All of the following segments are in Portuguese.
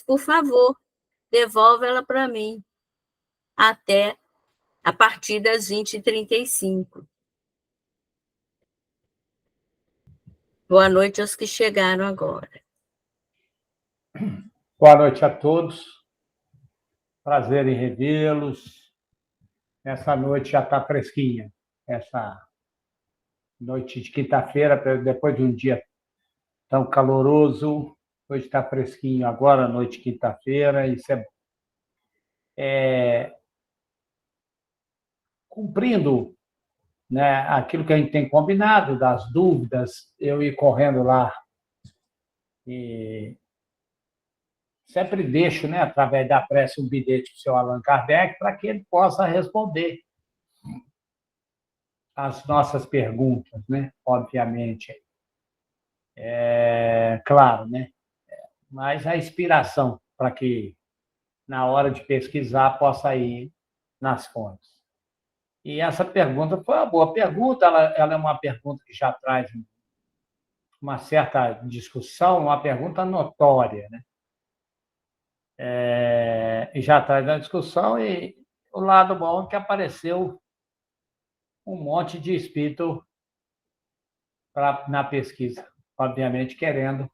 por favor, devolve ela para mim até a partir das 20h35. Boa noite aos que chegaram agora. Boa noite a todos. Prazer em revê-los. Essa noite já está fresquinha. Essa noite de quinta-feira, depois de um dia tão caloroso, hoje está fresquinho agora, noite de quinta-feira, isso é bom. Cumprindo, né, aquilo que a gente tem combinado, das dúvidas, eu ir correndo lá e sempre deixo, né, através da prece, um bilhete para o seu Allan Kardec para que ele possa responder as nossas perguntas, né, obviamente. Claro, né? Mas a inspiração para que, na hora de pesquisar, possa ir nas fontes. E essa pergunta foi uma boa pergunta, ela é uma pergunta que já traz uma certa discussão, uma pergunta notória, né? E já traz a discussão, e o lado bom é que apareceu um monte de espírito na pesquisa, obviamente querendo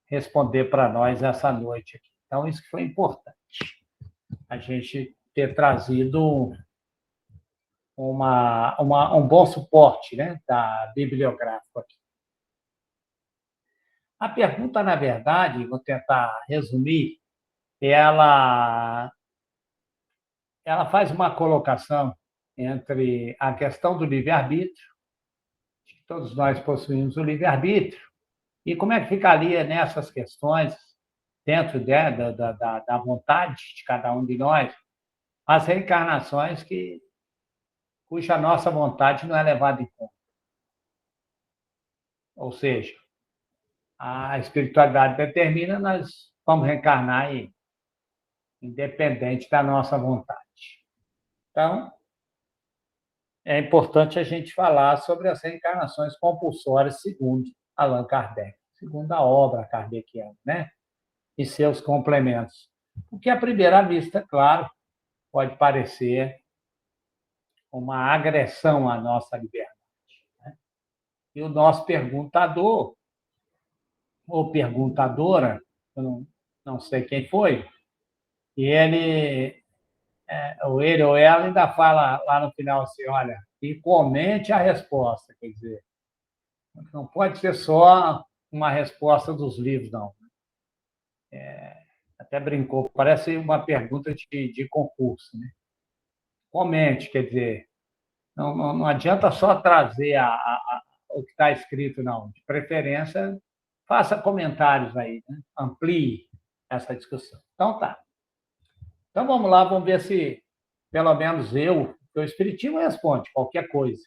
responder para nós essa noite aqui. Então, isso foi importante, a gente ter trazido um bom suporte, né, da bibliográfico aqui. A pergunta, na verdade, vou tentar resumir, ela faz uma colocação entre a questão do livre-arbítrio, que todos nós possuímos o livre-arbítrio, e como é que ficaria nessas questões, dentro da vontade de cada um de nós, as reencarnações cuja nossa vontade não é levada em conta. Ou seja, a espiritualidade determina, nós vamos reencarnar aí, independente da nossa vontade. Então, é importante a gente falar sobre as reencarnações compulsórias, segundo Allan Kardec, segundo a obra kardeciana, né? E seus complementos. Porque, à primeira vista, claro, pode parecer uma agressão à nossa liberdade, né? E o nosso perguntador, ou perguntadora, eu não sei quem foi, e ou ele ou ela ainda fala lá no final assim, olha, e comente a resposta, quer dizer, não pode ser só uma resposta dos livros, não. Até brincou, parece uma pergunta de concurso, né? Comente, quer dizer, não adianta só trazer o que está escrito, não. De preferência, faça comentários aí, né? Amplie essa discussão. Então, tá. Então, vamos lá, vamos ver se, pelo menos o Espiritismo responde qualquer coisa,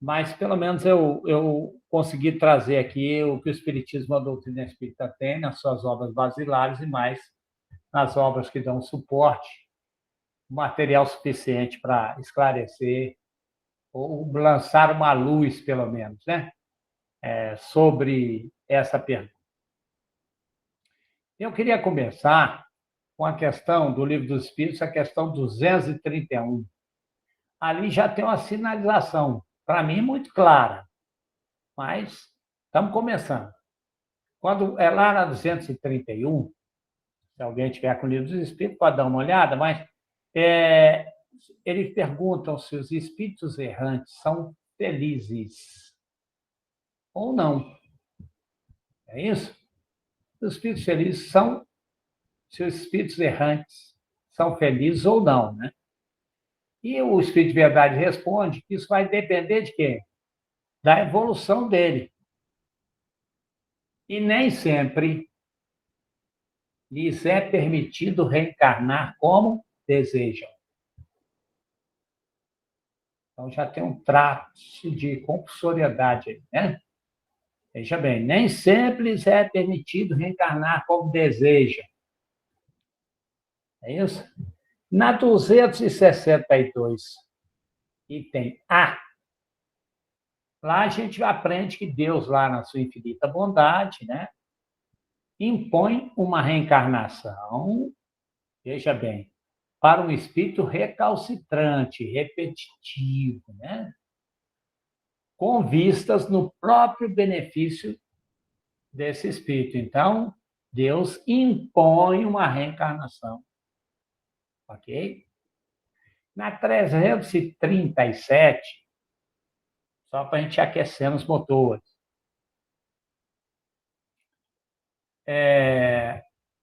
mas, pelo menos, eu consegui trazer aqui o que o Espiritismo, a doutrina espírita, tem nas suas obras basilares e mais nas obras que dão suporte, material suficiente para esclarecer ou lançar uma luz, pelo menos, né, sobre essa pergunta. Eu queria começar com a questão do Livro dos Espíritos, a questão 231. Ali já tem uma sinalização, para mim, muito clara, mas estamos começando. Quando é lá na 231, se alguém tiver com o Livro dos Espíritos, pode dar uma olhada, mas eles perguntam se os espíritos errantes são felizes ou não. É isso? Os espíritos felizes são, se os espíritos errantes são felizes ou não, né? E o Espírito de Verdade responde que isso vai depender de quê? Da evolução dele. E nem sempre lhes é permitido reencarnar como desejam. Então, já tem um traço de compulsoriedade aí, né? Veja bem, nem sempre lhes é permitido reencarnar como desejam. É isso? Na 262, item A, lá a gente aprende que Deus, lá na sua infinita bondade, né, impõe uma reencarnação, veja bem, para um espírito recalcitrante, repetitivo, né? Com vistas no próprio benefício desse espírito. Então, Deus impõe uma reencarnação, ok? Na 337, só para a gente aquecer os motores,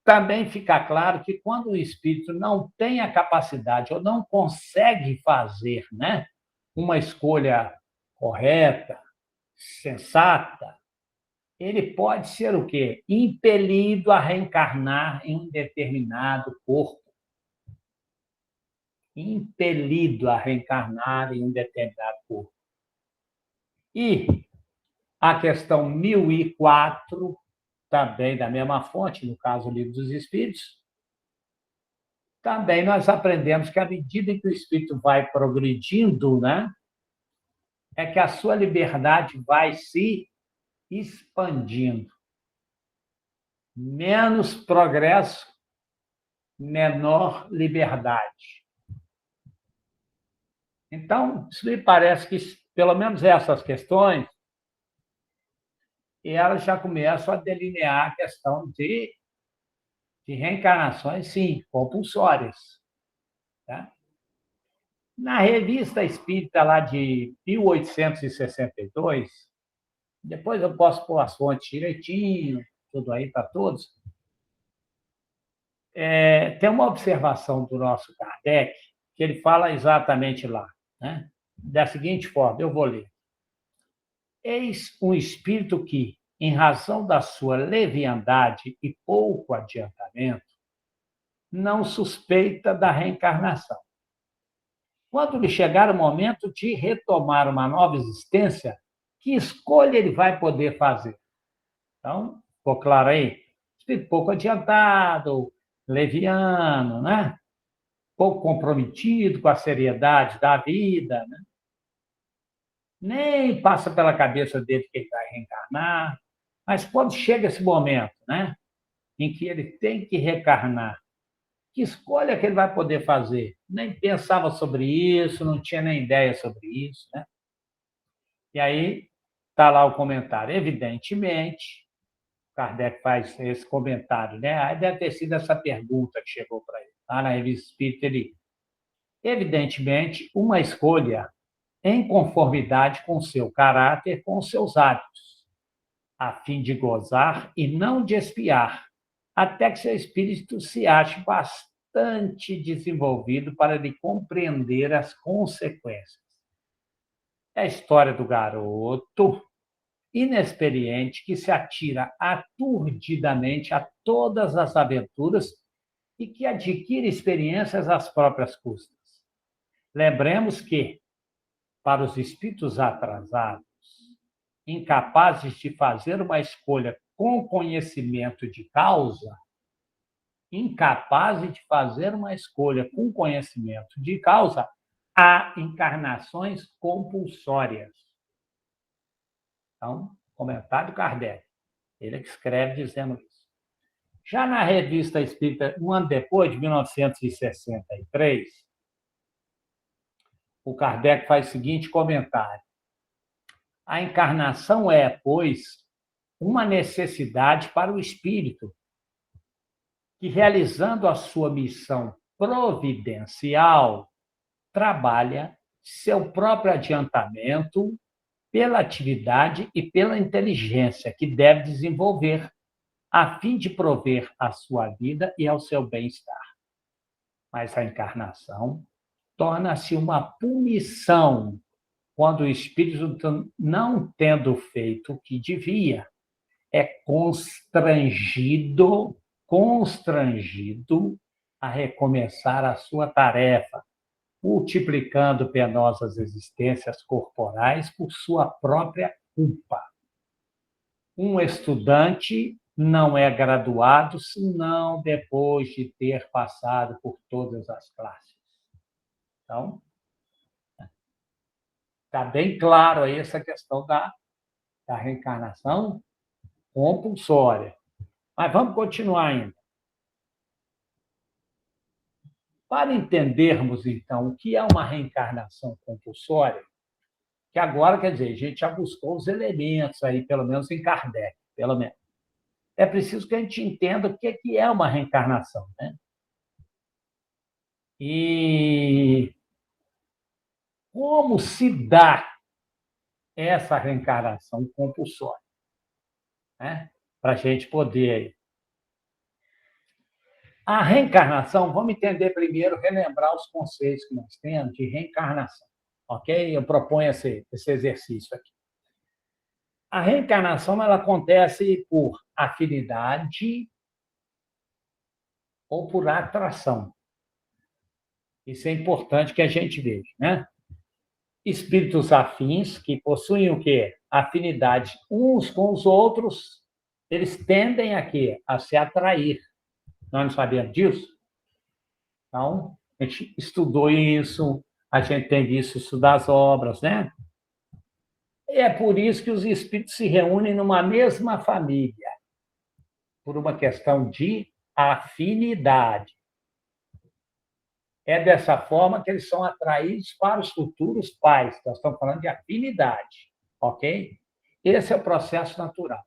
também fica claro que quando o espírito não tem a capacidade ou não consegue fazer, né, uma escolha correta, sensata, ele pode ser o quê? Impelido a reencarnar em um determinado corpo. Impelido a reencarnar em um determinado corpo. E a questão 1004, também da mesma fonte, no caso, o Livro dos Espíritos, também nós aprendemos que, à medida que o espírito vai progredindo, né, é que a sua liberdade vai se expandindo. Menos progresso, menor liberdade. Então, isso me parece que, pelo menos essas questões, elas já começam a delinear a questão de reencarnações, sim, compulsórias. Tá? Na Revista Espírita, lá de 1862, depois eu posso pôr as fontes direitinho, tudo aí para todos, tem uma observação do nosso Kardec, que ele fala exatamente lá, né? Da seguinte forma, eu vou ler. Eis um espírito que, em razão da sua leviandade e pouco adiantamento, não suspeita da reencarnação. Quando lhe chegar o momento de retomar uma nova existência, que escolha ele vai poder fazer? Então, ficou claro aí? Espírito pouco adiantado, leviano, né? Pouco comprometido com a seriedade da vida, né? Nem passa pela cabeça dele que ele vai reencarnar, mas quando chega esse momento, né, em que ele tem que reencarnar, que escolha que ele vai poder fazer? Nem pensava sobre isso, não tinha nem ideia sobre isso, né? E aí está lá o comentário. Evidentemente, Kardec faz esse comentário, né? Aí deve ter sido essa pergunta que chegou para ele. Lá na Revista Espírita, ele... Evidentemente, uma escolha em conformidade com o seu caráter, com os seus hábitos, a fim de gozar e não de espiar, até que seu espírito se ache bastante desenvolvido para lhe compreender as consequências. É a história do garoto inexperiente que se atira aturdidamente a todas as aventuras e que adquire experiências às próprias custas. Lembremos que, para os espíritos atrasados, incapazes de fazer uma escolha com conhecimento de causa, incapazes de fazer uma escolha com conhecimento de causa, há encarnações compulsórias. Então, comentário Kardec. Ele que escreve dizendo isso. Já na Revista Espírita, um ano depois, de 1963, o Kardec faz o seguinte comentário. A encarnação é, pois, uma necessidade para o espírito, que, realizando a sua missão providencial, trabalha seu próprio adiantamento pela atividade e pela inteligência que deve desenvolver, a fim de prover à sua vida e ao seu bem-estar. Mas a encarnação torna-se uma punição quando o espírito, não tendo feito o que devia, é constrangido a recomeçar a sua tarefa, multiplicando penosas existências corporais por sua própria culpa. Um estudante não é graduado senão depois de ter passado por todas as classes. Então, está bem claro aí essa questão da reencarnação compulsória. Mas vamos continuar ainda. Para entendermos, então, o que é uma reencarnação compulsória, que agora, quer dizer, a gente já buscou os elementos aí, pelo menos em Kardec, pelo menos. É preciso que a gente entenda o que é uma reencarnação, né? E como se dá essa reencarnação compulsória, né? Para a gente poder. A reencarnação, vamos entender primeiro, relembrar os conceitos que nós temos de reencarnação, ok? Eu proponho esse exercício aqui. A reencarnação ela acontece por afinidade ou por atração. Isso é importante que a gente veja, né? Espíritos afins que possuem o quê? Afinidade uns com os outros, eles tendem a quê? A se atrair. Nós não sabemos disso? Então, a gente estudou isso, a gente tem visto isso das obras, né? E é por isso que os espíritos se reúnem numa mesma família, por uma questão de afinidade. É dessa forma que eles são atraídos para os futuros pais. Nós estamos falando de afinidade, ok? Esse é o processo natural.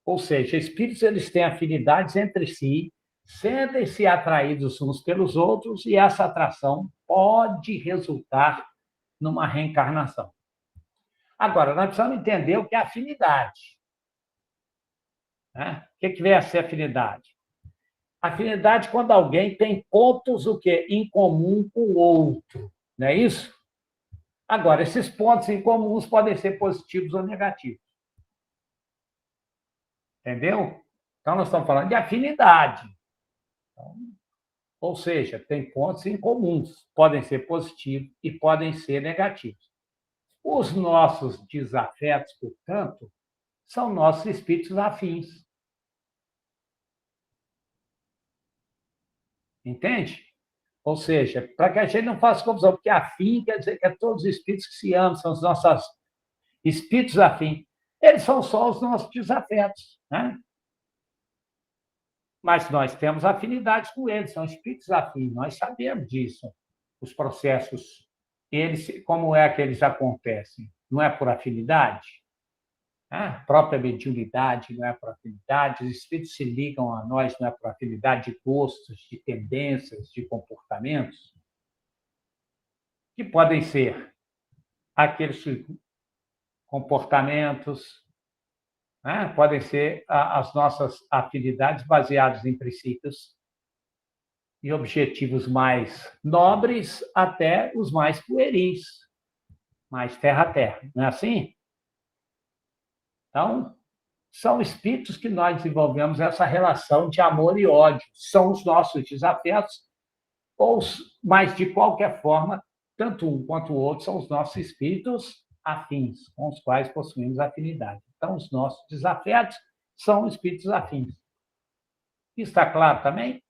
Ou seja, espíritos eles têm afinidades entre si, sentem-se atraídos uns pelos outros e essa atração pode resultar numa reencarnação. Agora, nós precisamos entender o que é afinidade. Né? O que vem a ser afinidade? Afinidade quando alguém tem pontos o quê? Em comum com o outro, não é isso? Agora, esses pontos em comuns podem ser positivos ou negativos. Entendeu? Então, nós estamos falando de afinidade. Então, ou seja, tem pontos em comuns, podem ser positivos e podem ser negativos. Os nossos desafetos, portanto, são nossos espíritos afins. Entende? Ou seja, para que a gente não faça confusão, porque afim quer dizer que é todos os espíritos que se amam, são os nossos espíritos afins. Eles são só os nossos desafetos, né? Mas nós temos afinidades com eles, são espíritos afins, nós sabemos disso. Os processos, eles, como é que eles acontecem? Não é por afinidade? A própria mediunidade não é por afinidade, os espíritos se ligam a nós não é por afinidade de gostos, de tendências, de comportamentos, que podem ser aqueles comportamentos, né? Podem ser as nossas afinidades baseadas em princípios e objetivos mais nobres até os mais pueris, mais terra-terra, não é assim? Então, são espíritos que nós desenvolvemos essa relação de amor e ódio. São os nossos desafetos, mas, de qualquer forma, tanto um quanto o outro são os nossos espíritos afins, com os quais possuímos afinidade. Então, os nossos desafetos são espíritos afins. Está claro também?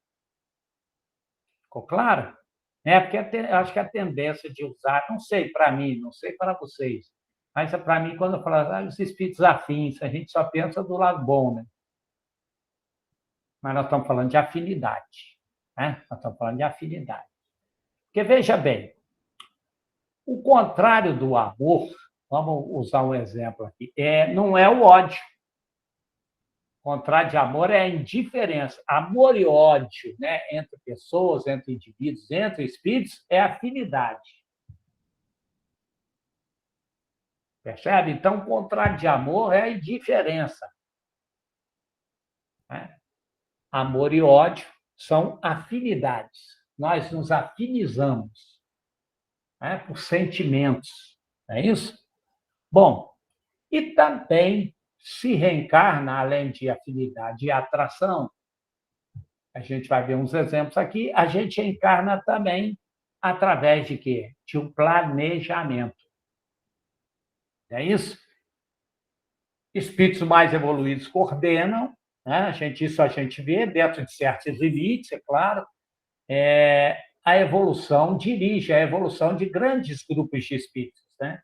Ficou claro? Porque acho que a tendência de usar, não sei para mim, não sei para vocês, mas para mim, quando eu falo os espíritos afins, a gente só pensa do lado bom, né? Mas nós estamos falando de afinidade. Né? Nós estamos falando de afinidade. Porque, veja bem, o contrário do amor, vamos usar um exemplo aqui, não é o ódio. O contrário de amor é a indiferença. Amor e ódio, né, entre pessoas, entre indivíduos, entre espíritos, é afinidade. Percebe? Então, o contrário de amor é a indiferença. Né? Amor e ódio são afinidades. Nós nos afinizamos, né, por sentimentos. Não é isso? Bom, e também se reencarna, além de afinidade e atração, a gente vai ver uns exemplos aqui, a gente reencarna também através de quê? De um planejamento. É isso? Espíritos mais evoluídos coordenam, né? Isso a gente vê dentro de certos limites, é claro. A evolução dirige a evolução de grandes grupos de espíritos, né?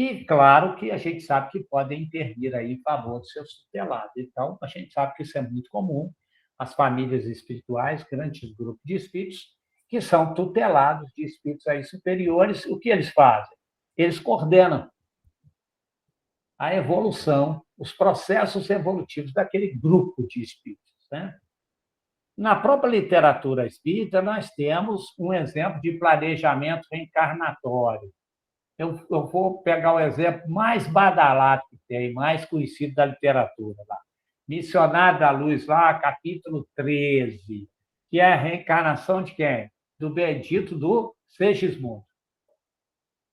E, claro, que a gente sabe que podem intervir aí em favor dos seus tutelados. Então, a gente sabe que isso é muito comum. As famílias espirituais, grandes grupos de espíritos, que são tutelados de espíritos aí superiores, o que eles fazem? Eles coordenam a evolução, os processos evolutivos daquele grupo de espíritos, né? Na própria literatura espírita, nós temos um exemplo de planejamento reencarnatório. Eu vou pegar o exemplo mais badalado que tem, mais conhecido da literatura. Lá. Missionário da Luz, lá, capítulo 13, que é a reencarnação de quem? Do Benedito do Segismundo.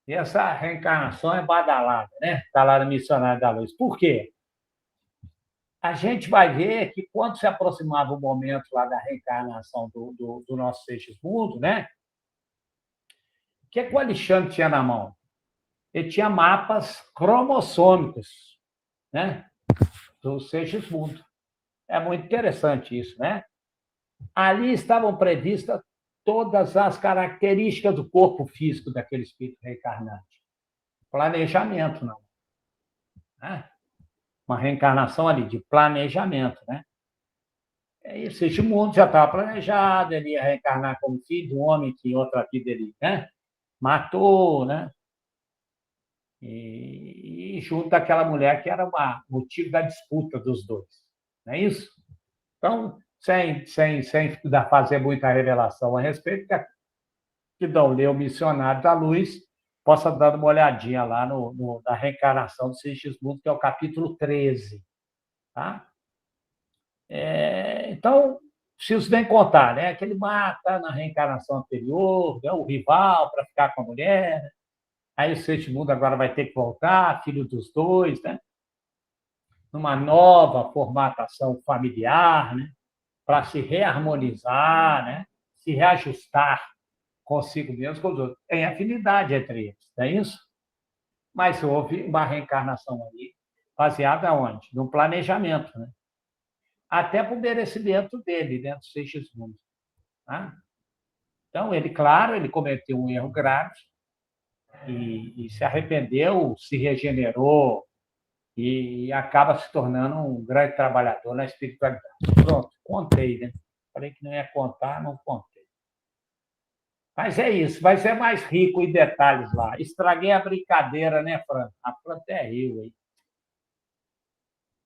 E essa reencarnação é badalada, né? Está lá no Missionário da Luz. Por quê? A gente vai ver que quando se aproximava o momento lá da reencarnação do nosso Segismundo, né? O que o Alexandre tinha na mão? Ele tinha mapas cromossômicos, né? Do Segismundo. É muito interessante isso, né? Ali estavam previstas todas as características do corpo físico daquele espírito reencarnante. Planejamento, não. Né? Uma reencarnação ali de planejamento, né? E Segismundo já estava planejado, ele ia reencarnar como filho de um homem que em outra vida ele, né, matou, né? E junto daquela mulher que era o motivo da disputa dos dois. Não é isso? Então, sem fazer muita revelação a respeito, que não lê o Missionário da Luz, possa dar uma olhadinha lá na reencarnação do Segismundo, que é o capítulo 13. Tá? Então, preciso nem contar, né? Que ele mata na reencarnação anterior, né? O rival para ficar com a mulher. Aí o Segismundo agora vai ter que voltar, filho dos dois, né? Numa nova formatação familiar, né? Para se reharmonizar, né? Se reajustar consigo mesmo com os outros. Tem afinidade entre eles, não é isso? Mas houve uma reencarnação ali, baseada onde? No planejamento, né? Até para o merecimento dele, né? Do Segismundo. Tá? Então, ele, claro, ele cometeu um erro grave e se arrependeu, se regenerou e acaba se tornando um grande trabalhador na espiritualidade. Pronto, contei, né? Falei que não ia contar, não contei. Mas é isso, vai ser mais rico em detalhes lá. Estraguei a brincadeira, né, Fran? A Fran até riu aí.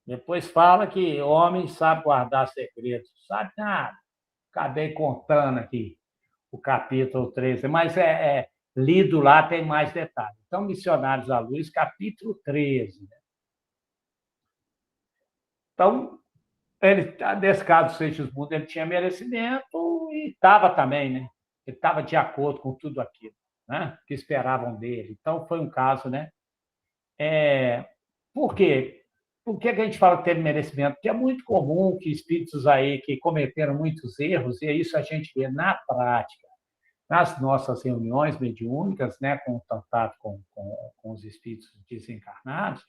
Depois fala que homem sabe guardar segredos. Sabe nada. Acabei contando aqui o capítulo 13, mas lido lá tem mais detalhes. Então, Missionários à Luz, capítulo 13. Então, ele, nesse caso, Segismundo, ele tinha merecimento e estava também, né? Ele estava de acordo com tudo aquilo, né? Que esperavam dele. Então, foi um caso, né? Por quê? Por que a gente fala que teve merecimento? Porque é muito comum que espíritos aí que cometeram muitos erros, e isso a gente vê na prática, nas nossas reuniões mediúnicas, né, com contato com os espíritos desencarnados,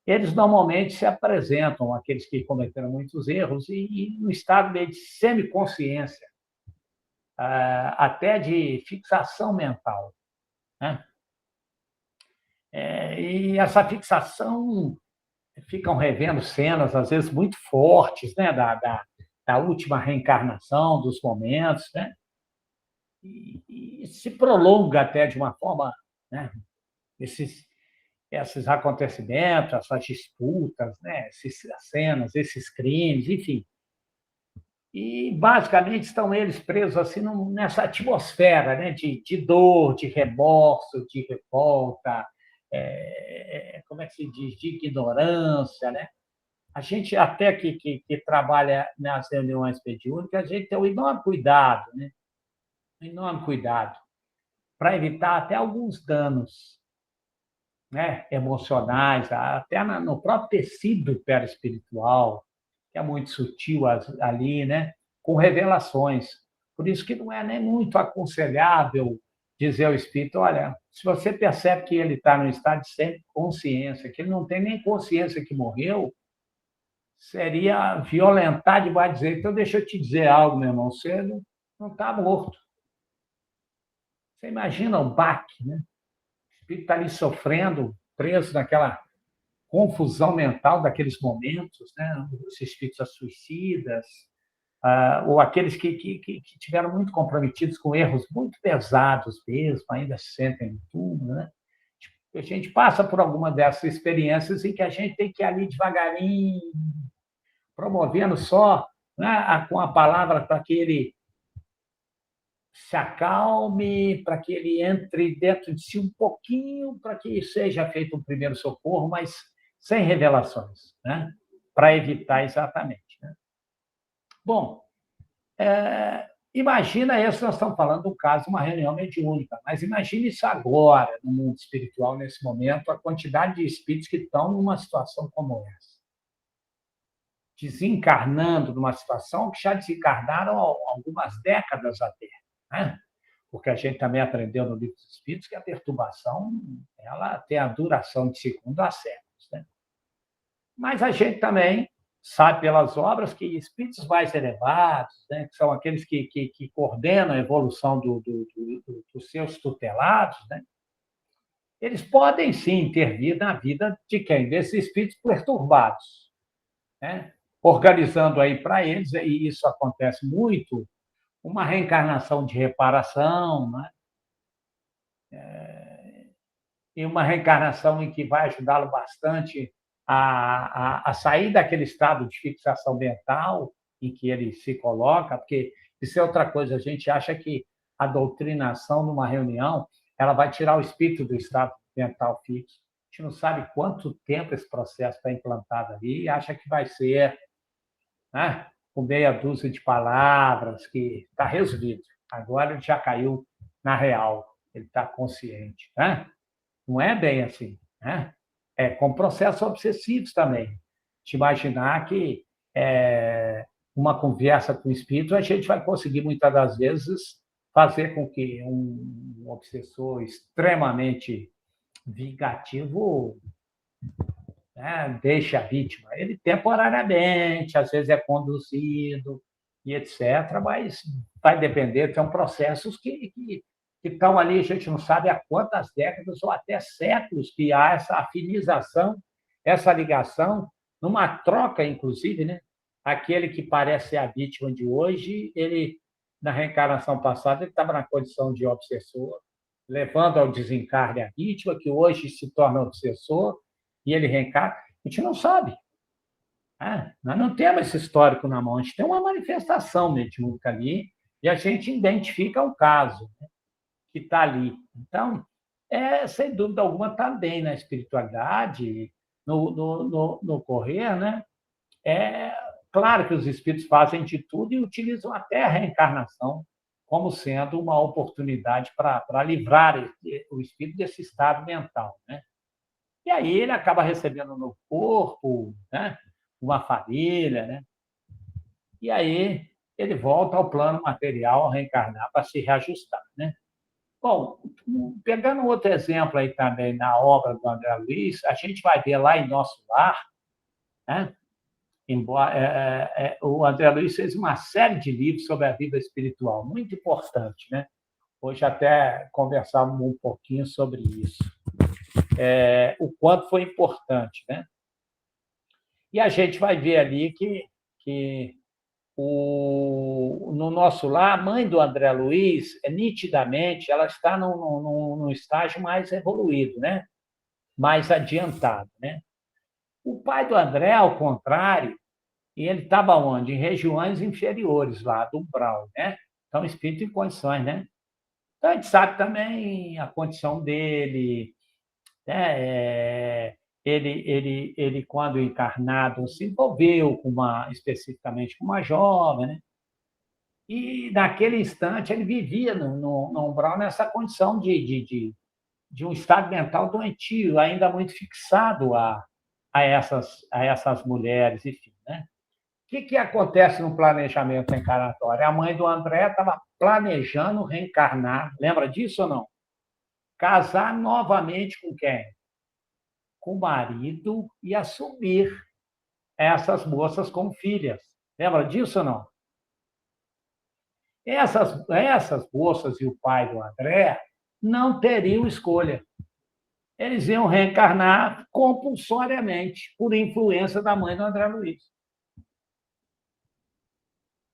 eles normalmente se apresentam, aqueles que cometeram muitos erros, e no estado de semiconsciência, até de fixação mental. Né? E essa fixação, ficam revendo cenas, às vezes, muito fortes, né, da última reencarnação, dos momentos, né? E se prolonga até de uma forma, né? Esses acontecimentos, essas disputas, né? Essas cenas, esses crimes, enfim. E, basicamente, estão eles presos assim nessa atmosfera, né? De dor, de remorso, de revolta, como é que se diz? De ignorância, né? A gente, até que trabalha nas reuniões mediúnicas, a gente tem um enorme cuidado, né? Um enorme cuidado para evitar até alguns danos, né, emocionais, até no próprio tecido perispiritual, que é muito sutil ali, né, com revelações. Por isso que não é nem muito aconselhável dizer ao espírito, olha, se você percebe que ele está no estado de sem consciência, que ele não tem nem consciência que morreu, seria violentar demais dizer. Então, deixa eu te dizer algo, meu irmão, você não está morto. Você imagina o baque, né? O espírito está ali sofrendo, presos naquela confusão mental daqueles momentos, né? Os espíritos suicidas, ou aqueles que tiveram muito comprometidos com erros muito pesados mesmo, ainda se sentem no túmulo, né? A gente passa por alguma dessas experiências em que a gente tem que ir ali devagarinho, promovendo só, né, com a palavra para que ele se acalme, para que ele entre dentro de si um pouquinho, para que seja feito um primeiro socorro, mas sem revelações, né? Para evitar exatamente. Né? Bom, imagina isso, nós estamos falando do caso de uma reunião mediúnica, mas imagine isso agora, no mundo espiritual, nesse momento, a quantidade de espíritos que estão numa situação como essa. Desencarnando numa situação que já desencarnaram há algumas décadas até. Né? Porque a gente também aprendeu no Livro dos Espíritos que a perturbação ela tem a duração de segundos a séculos. Né? Mas a gente também sabe pelas obras que espíritos mais elevados, né, que são aqueles que coordenam a evolução dos seus tutelados, né, eles podem sim intervir na vida de quem? Desses espíritos perturbados, né? Organizando aí para eles, e isso acontece muito, uma reencarnação de reparação, né? E uma reencarnação em que vai ajudá-lo bastante a sair daquele estado de fixação mental em que ele se coloca, porque isso é outra coisa, a gente acha que a doutrinação numa reunião ela vai tirar o espírito do estado mental fixo. A gente não sabe quanto tempo esse processo está implantado ali e acha que vai ser, né, com meia dúzia de palavras, que está resolvido. Agora ele já caiu na real, ele está consciente. Né? Não é bem assim. Né? Com processos obsessivos também. Te imaginar que uma conversa com o espírito, a gente vai conseguir, muitas das vezes, fazer com que um obsessor extremamente vingativo, né, deixe a vítima. Ele temporariamente, às vezes é conduzido e etc., mas vai depender, são processos que estão ali, a gente não sabe há quantas décadas ou até séculos que há essa afinização, essa ligação, numa troca, inclusive, né? Aquele que parece ser a vítima de hoje, ele, na reencarnação passada, ele estava na condição de obsessor, levando ao desencarne a vítima, que hoje se torna obsessor, e ele reencarna. A gente não sabe. Nós não temos esse histórico na mão, a gente tem uma manifestação mediúnica ali, e a gente identifica o caso, né, que está ali. Então, sem dúvida alguma, também na espiritualidade, no correr, né? Claro que os espíritos fazem de tudo e utilizam até a reencarnação como sendo uma oportunidade para livrar o espírito desse estado mental. Né? E aí ele acaba recebendo no corpo, né, uma família, né? E aí ele volta ao plano material, a reencarnar, para se reajustar. Né? Bom, pegando outro exemplo aí também na obra do André Luiz, a gente vai ver lá em Nosso Lar, né? Embora, o André Luiz fez uma série de livros sobre a vida espiritual, muito importante. Né? Hoje até conversamos um pouquinho sobre isso. O quanto foi importante. Né? E a gente vai ver ali que no Nosso Lar, a mãe do André Luiz, nitidamente, ela está num estágio mais evoluído, né? Mais adiantado. Né? O pai do André, ao contrário, ele estava onde? Em regiões inferiores lá, do umbral. Né? Então, espírito em condições. Né? Então, a gente sabe também a condição dele, né? Ele, quando encarnado, se envolveu especificamente com uma jovem, né? E, naquele instante, ele vivia no umbral nessa condição de um estado mental doentio, ainda muito fixado a essas mulheres, enfim. Né? O que acontece no planejamento reencarnatório? A mãe do André estava planejando reencarnar, lembra disso ou não? Casar novamente com quem? Com o marido e assumir essas moças como filhas. Lembra disso ou não? Essas moças e o pai do André não teriam escolha. eles iam reencarnar compulsoriamente, por influência da mãe do André Luiz.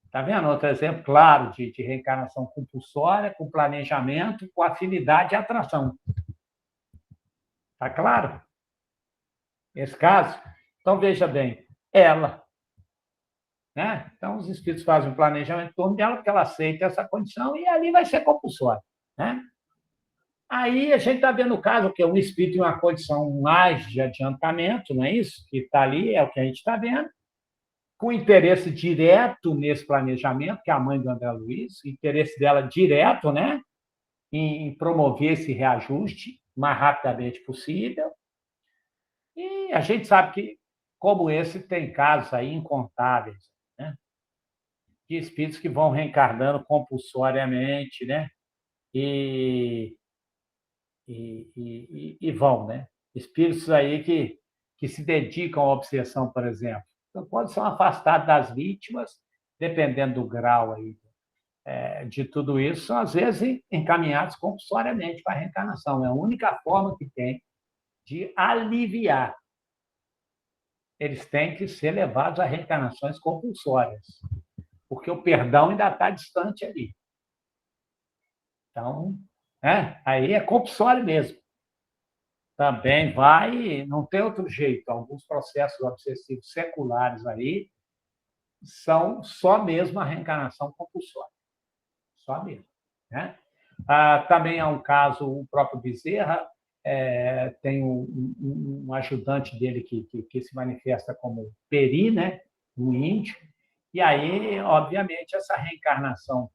Está vendo? Outro exemplo claro de reencarnação compulsória, com planejamento, com afinidade e atração. Está claro? Esse caso? Então, veja bem, ela. Né? Então, os espíritos fazem um planejamento em torno dela, porque ela aceita essa condição, e ali vai ser compulsório. Né? Aí a gente está vendo o caso que é um espírito em uma condição mais de adiantamento, não é isso? Que está ali, é o que a gente está vendo, com interesse direto nesse planejamento, que é a mãe do André Luiz, interesse dela direto, né? Em promover esse reajuste o mais rapidamente possível. E a gente sabe que, como esse, tem casos aí incontáveis, né? De espíritos que vão reencarnando compulsoriamente, né? E vão, né? Espíritos aí que se dedicam à obsessão, por exemplo. Então, quando são afastados das vítimas, dependendo do grau aí, de tudo isso, são, às vezes, encaminhados compulsoriamente para a reencarnação. É a única forma que tem de aliviar. Eles têm que ser levados a reencarnações compulsórias, porque o perdão ainda está distante ali. Então, aí é compulsório mesmo. Também vai, não tem outro jeito. Alguns processos obsessivos seculares aí são só mesmo a reencarnação compulsória. Só mesmo. Né? Também há um caso, o próprio Bezerra, tem um ajudante dele que se manifesta como Peri, né? Um índio, e aí, obviamente, essa reencarnação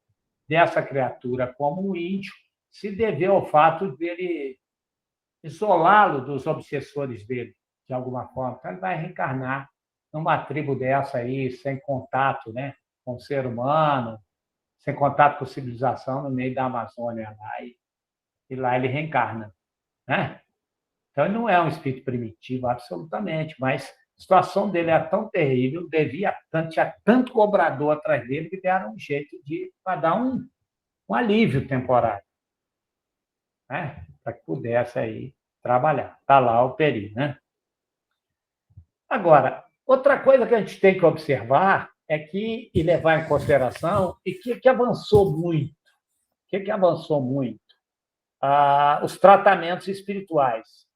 dessa criatura como um índio se deveu ao fato dele isolá-lo dos obsessores dele, de alguma forma. Então, ele vai reencarnar numa tribo dessa aí, sem contato, né, com o ser humano, sem contato com a civilização, no meio da Amazônia lá, e lá ele reencarna. Né? Então, ele não é um espírito primitivo, absolutamente, mas a situação dele é tão terrível, tinha tanto cobrador atrás dele, que deram um jeito para dar um alívio temporário, né? Para que pudesse aí trabalhar. Está lá o Peri. Né? Agora, outra coisa que a gente tem que observar e levar em consideração, e que avançou muito. O que avançou muito? Os tratamentos espirituais.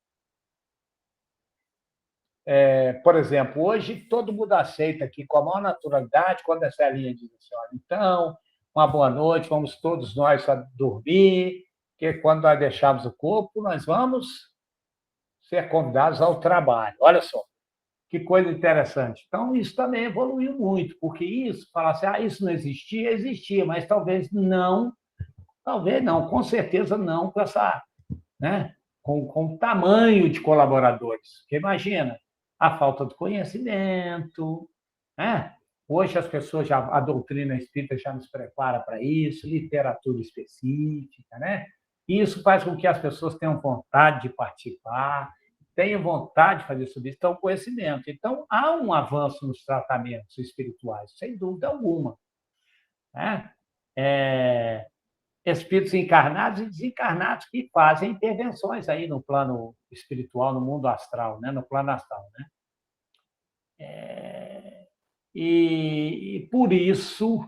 Por exemplo, hoje todo mundo aceita aqui com a maior naturalidade, quando essa linha diz assim, olha, então, uma boa noite, vamos todos nós dormir, porque quando nós deixarmos o corpo, nós vamos ser convidados ao trabalho. Olha só, que coisa interessante. Então, isso também evoluiu muito, porque falar assim, isso não existia, existia, mas talvez não, com certeza não com essa, né, com o tamanho de colaboradores. Porque imagina, a falta de conhecimento, né? Hoje as pessoas a doutrina espírita já nos prepara para isso, literatura específica, né? Isso faz com que as pessoas tenham vontade de participar, tenham vontade de fazer sobre isso, tenham conhecimento. Então, há um avanço nos tratamentos espirituais, sem dúvida alguma. Né? Espíritos encarnados e desencarnados que fazem intervenções aí no plano espiritual, no mundo astral, né? No plano astral. Né? E por isso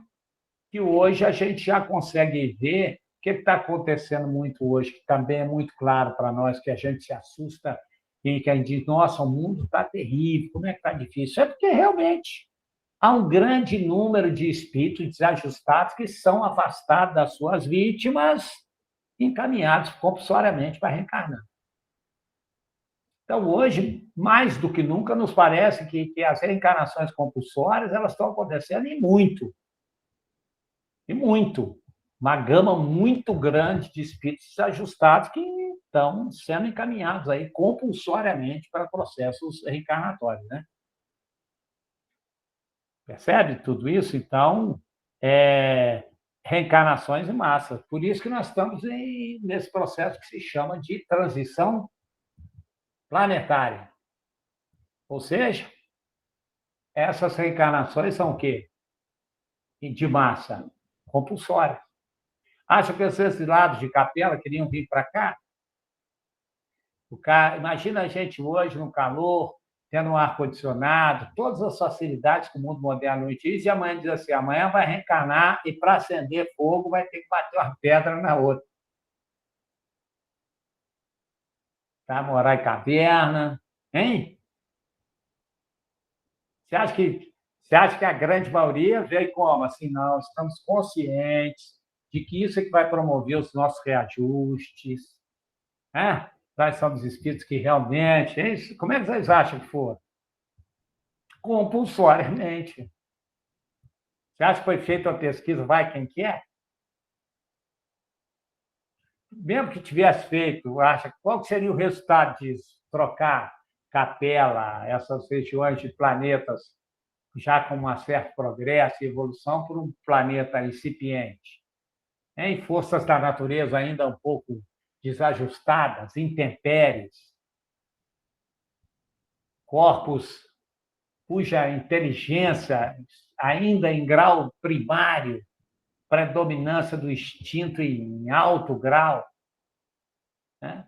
que hoje a gente já consegue ver o que está acontecendo muito hoje, que também é muito claro para nós, que a gente se assusta e que a gente diz, nossa, o mundo está terrível, como é que está difícil? É porque realmente há um grande número de espíritos desajustados que são afastados das suas vítimas, encaminhados compulsoriamente para reencarnar. Então, hoje, mais do que nunca, nos parece que as reencarnações compulsórias elas estão acontecendo e muito. E muito. Uma gama muito grande de espíritos desajustados que estão sendo encaminhados aí compulsoriamente para processos reencarnatórios. Né? Percebe tudo isso? Então, reencarnações em massa. Por isso que nós estamos nesse processo que se chama de transição planetária. Ou seja, essas reencarnações são o quê? De massa, compulsórias. Acha que esses lados de capela queriam vir para cá? Imagina a gente hoje, no calor, tendo um ar-condicionado, todas as facilidades que o mundo moderno utiliza, e amanhã diz assim, amanhã vai reencarnar e, para acender fogo, vai ter que bater uma pedra na outra. Tá? Morar em caverna, hein? Você acha que a grande maioria vê como? Assim, não, estamos conscientes de que isso é que vai promover os nossos reajustes, né? Nós somos espíritos que realmente... Como é que vocês acham que for? Compulsoriamente. Você acha que foi feita uma pesquisa, vai quem quer? Mesmo que tivesse feito, acha qual seria o resultado disso? Trocar Capela, essas regiões de planetas já com um certo progresso e evolução, por um planeta incipiente, em forças da natureza ainda um pouco desajustadas, intempéries, corpos cuja inteligência, ainda em grau primário, predominância do instinto em alto grau, né?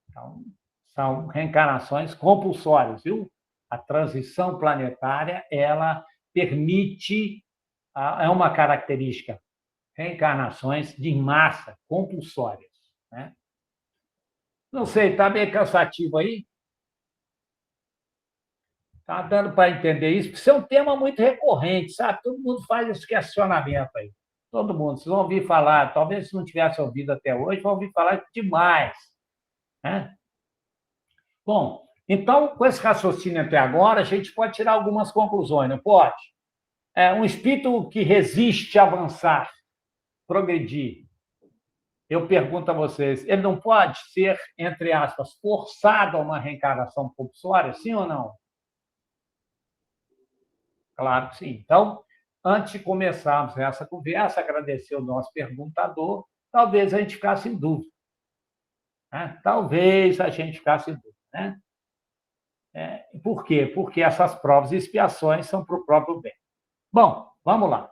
Então, são reencarnações compulsórias, viu? A transição planetária, ela permite, é uma característica, reencarnações de massa, compulsórias, né? Não sei, está bem cansativo aí? Está dando para entender isso? Isso é um tema muito recorrente, sabe? Todo mundo faz esse questionamento aí. Todo mundo. Vocês vão ouvir falar, talvez se não tivesse ouvido até hoje, vão ouvir falar demais, né? Bom, então, com esse raciocínio até agora, a gente pode tirar algumas conclusões, não pode? Um espírito que resiste a avançar, progredir, eu pergunto a vocês, ele não pode ser, entre aspas, forçado a uma reencarnação compulsória, sim ou não? Claro que sim. Então, antes de começarmos essa conversa, agradecer o nosso perguntador, talvez a gente ficasse em dúvida, né? Talvez a gente ficasse em dúvida, né? Por quê? Porque essas provas e expiações são para o próprio bem. Bom, vamos lá.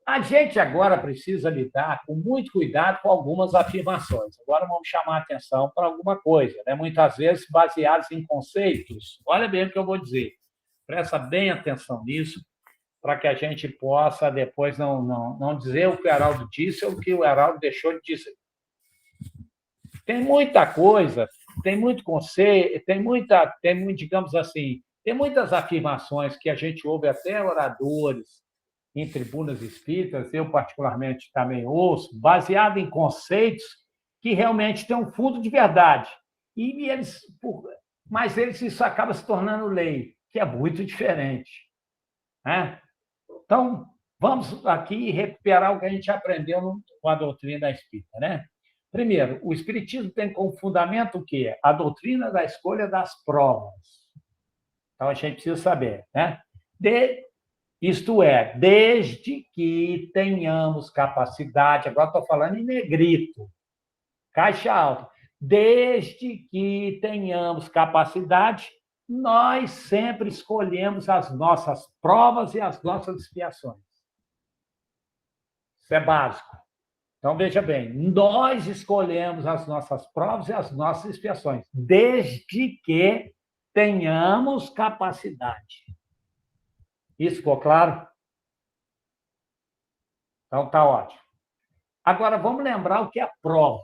A gente agora precisa lidar com muito cuidado com algumas afirmações. Agora vamos chamar a atenção para alguma coisa, né? Muitas vezes baseadas em conceitos. Olha bem o que eu vou dizer. Presta bem atenção nisso, para que a gente possa depois não dizer o que o Heraldo disse ou o que o Heraldo deixou de dizer. Tem muita coisa, tem muito conceito, digamos assim, tem muitas afirmações que a gente ouve até oradores em tribunas espíritas, eu particularmente também ouço, baseado em conceitos que realmente têm um fundo de verdade. Mas isso acaba se tornando lei, que é muito diferente, né? Então, vamos aqui recuperar o que a gente aprendeu com a doutrina espírita, né? Primeiro, o espiritismo tem como fundamento o quê? A doutrina da escolha das provas. Então, a gente precisa saber, né? Isto é, desde que tenhamos capacidade, agora estou falando em negrito, caixa alta, desde que tenhamos capacidade, nós sempre escolhemos as nossas provas e as nossas expiações. Isso é básico. Então, veja bem, nós escolhemos as nossas provas e as nossas expiações, desde que tenhamos capacidade. Isso ficou claro? Então, está ótimo. Agora, vamos lembrar o que é prova.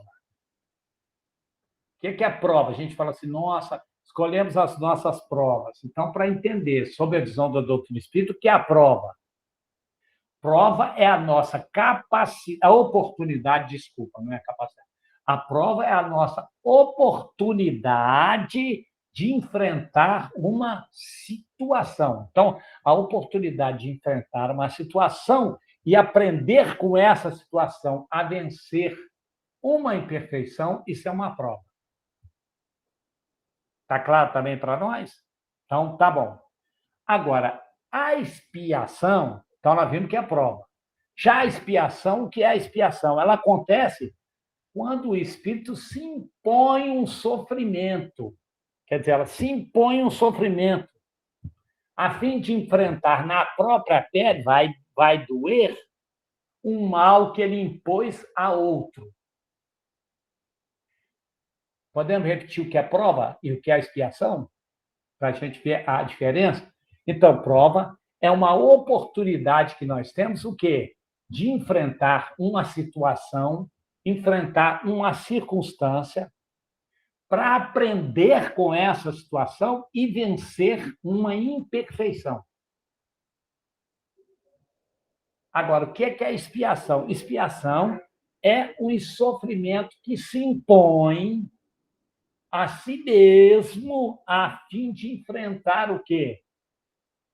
O que é prova? A gente fala assim, nossa, escolhemos as nossas provas. Então, para entender, sob a visão da doutrina espírita, o que é a prova? Prova é a nossa capacidade, a oportunidade, desculpa, não é capacidade. A prova é a nossa oportunidade de enfrentar uma situação. Então, a oportunidade de enfrentar uma situação e aprender com essa situação a vencer uma imperfeição, isso é uma prova. Está claro também para nós? Então, tá bom. Agora, a expiação, então nós vimos que é a prova. Já a expiação, o que é a expiação? Ela acontece quando o espírito se impõe um sofrimento. Quer dizer, ela se impõe um sofrimento a fim de enfrentar na própria pele, vai doer, um mal que ele impôs a outro. Podemos repetir o que é prova e o que é expiação, para a gente ver a diferença? Então, prova é uma oportunidade que nós temos, o quê? De enfrentar uma situação, enfrentar uma circunstância, para aprender com essa situação e vencer uma imperfeição. Agora, o que é expiação? Expiação é um sofrimento que se impõe a si mesmo a fim de enfrentar o quê?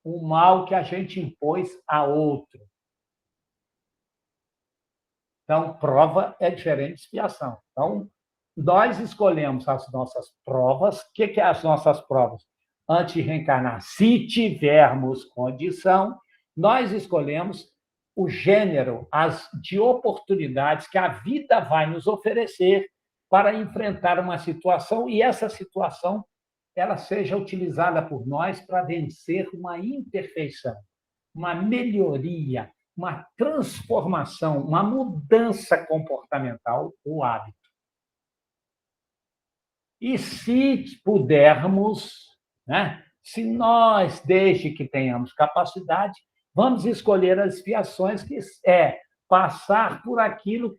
O mal que a gente impôs a outro. Então, prova é diferente de expiação. Então, nós escolhemos as nossas provas. O que é as nossas provas? Antes de reencarnar, se tivermos condição, nós escolhemos o gênero de oportunidades que a vida vai nos oferecer para enfrentar uma situação e essa situação ela seja utilizada por nós para vencer uma imperfeição, uma melhoria, uma transformação, uma mudança comportamental ou hábito. E se pudermos, né, se nós, desde que tenhamos capacidade, vamos escolher as expiações, que é passar por aquilo,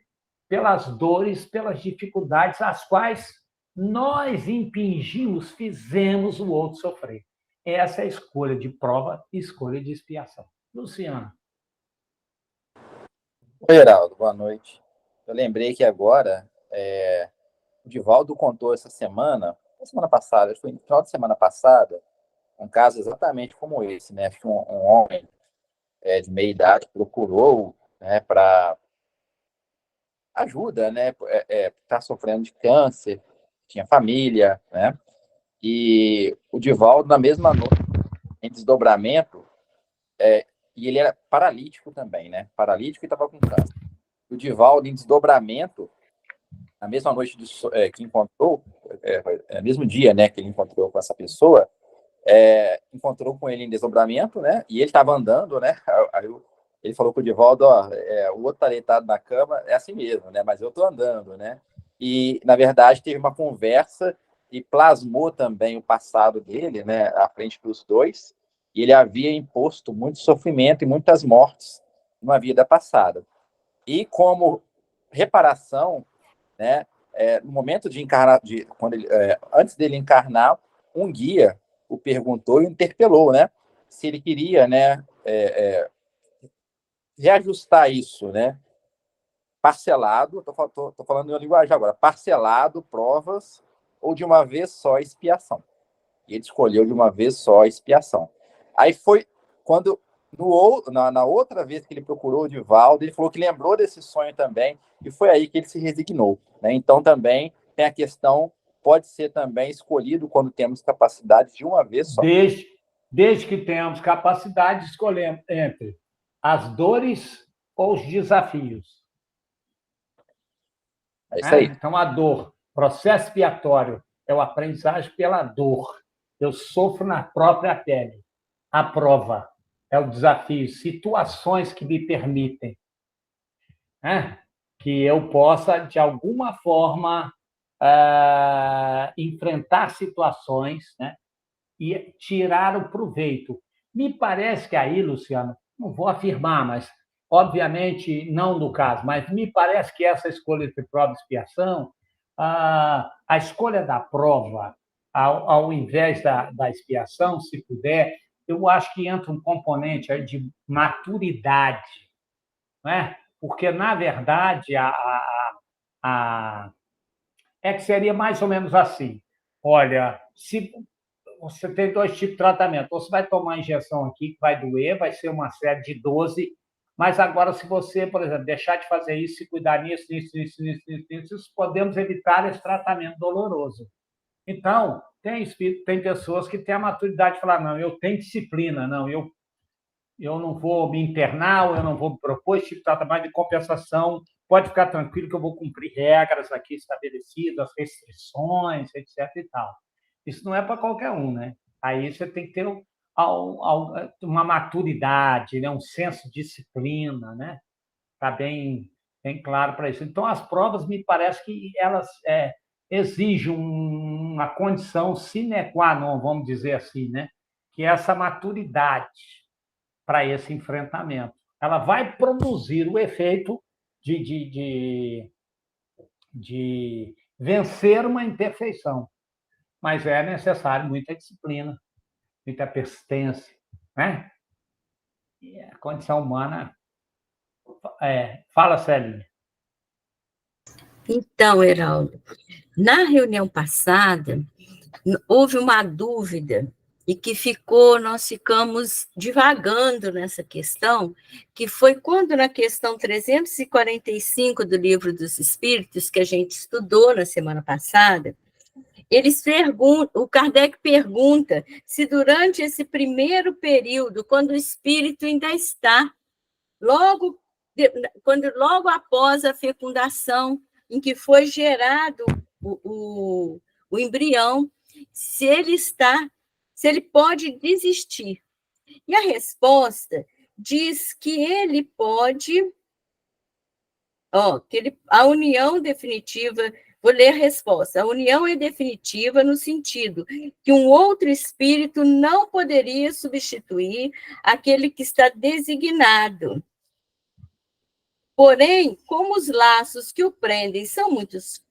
pelas dores, pelas dificuldades, as quais nós impingimos, fizemos o outro sofrer. Essa é a escolha de prova e escolha de expiação. Luciano. Oi, Geraldo, boa noite. Eu lembrei que agora o Divaldo contou essa semana passada, foi no final de semana passada, um caso exatamente como esse, né? Acho que um homem de meia idade procurou, né, para ajuda, né? Está sofrendo de câncer, tinha família, né? E o Divaldo, na mesma noite, em desdobramento, e ele era paralítico também, né? Paralítico e estava com câncer. O Divaldo, em desdobramento, na mesma noite que encontrou, no mesmo dia, né, que ele encontrou com essa pessoa, encontrou com ele em desdobramento, né? E ele estava andando, né? Aí ele falou com o Divaldo, o outro está deitado na cama, é assim mesmo, né? Mas eu estou andando, né? E, na verdade, teve uma conversa e plasmou também o passado dele, né? À frente dos dois. E ele havia imposto muito sofrimento e muitas mortes numa vida passada. E como reparação, né? No momento de encarnar, antes dele encarnar, um guia o perguntou e o interpelou, né? Se ele queria, né? Reajustar isso, né? Parcelado, estou falando em linguagem agora, parcelado, provas, ou de uma vez só expiação. E ele escolheu de uma vez só a expiação. Aí foi quando, na outra vez que ele procurou o Divaldo, ele falou que lembrou desse sonho também, e foi aí que ele se resignou, né? Então também tem a questão, pode ser também escolhido quando temos capacidade de uma vez só. Desde que tenhamos capacidade, escolhemos entre as dores ou os desafios. É isso aí. Então, a dor, processo expiatório, é o aprendizagem pela dor. Eu sofro na própria pele. A prova é o desafio, situações que me permitem, né, que eu possa, de alguma forma, enfrentar situações, né, e tirar o proveito. Me parece que aí, Luciano, não vou afirmar, mas, obviamente, não no caso, mas me parece que essa escolha de prova e expiação, a escolha da prova, ao invés da expiação, se puder, eu acho que entra um componente aí de maturidade, né? Porque, na verdade, é que seria mais ou menos assim. Olha, se você tem dois tipos de tratamento. Você vai tomar injeção aqui, que vai doer, vai ser uma série de 12, mas agora, se você, por exemplo, deixar de fazer isso, se cuidar nisso, podemos evitar esse tratamento doloroso. Então, tem pessoas que têm a maturidade de falar, não, eu tenho disciplina, não, eu não vou me internar, eu não vou me propor esse tipo de tratamento de compensação, pode ficar tranquilo que eu vou cumprir regras aqui estabelecidas, restrições, etc. e tal. Isso não é para qualquer um, né? Aí você tem que ter uma maturidade, né? Um senso de disciplina, né? Está bem claro para isso. Então, as provas, me parece que elas exige uma condição sine qua non, vamos dizer assim, né? Que é essa maturidade para esse enfrentamento. Ela vai produzir o efeito de vencer uma imperfeição, mas é necessário muita disciplina, muita persistência, né? E a condição humana... Fala, Célia. Então, Heraldo, na reunião passada, houve uma dúvida e que nós ficamos divagando nessa questão, que foi quando na questão 345 do Livro dos Espíritos, que a gente estudou na semana passada, o Kardec pergunta se durante esse primeiro período, quando o espírito ainda está, logo após a fecundação, em que foi gerado o embrião, se ele pode desistir. E a resposta diz que ele pode, a união definitiva, vou ler a resposta, a união é definitiva no sentido que um outro espírito não poderia substituir aquele que está designado. Porém, como os laços que o prendem são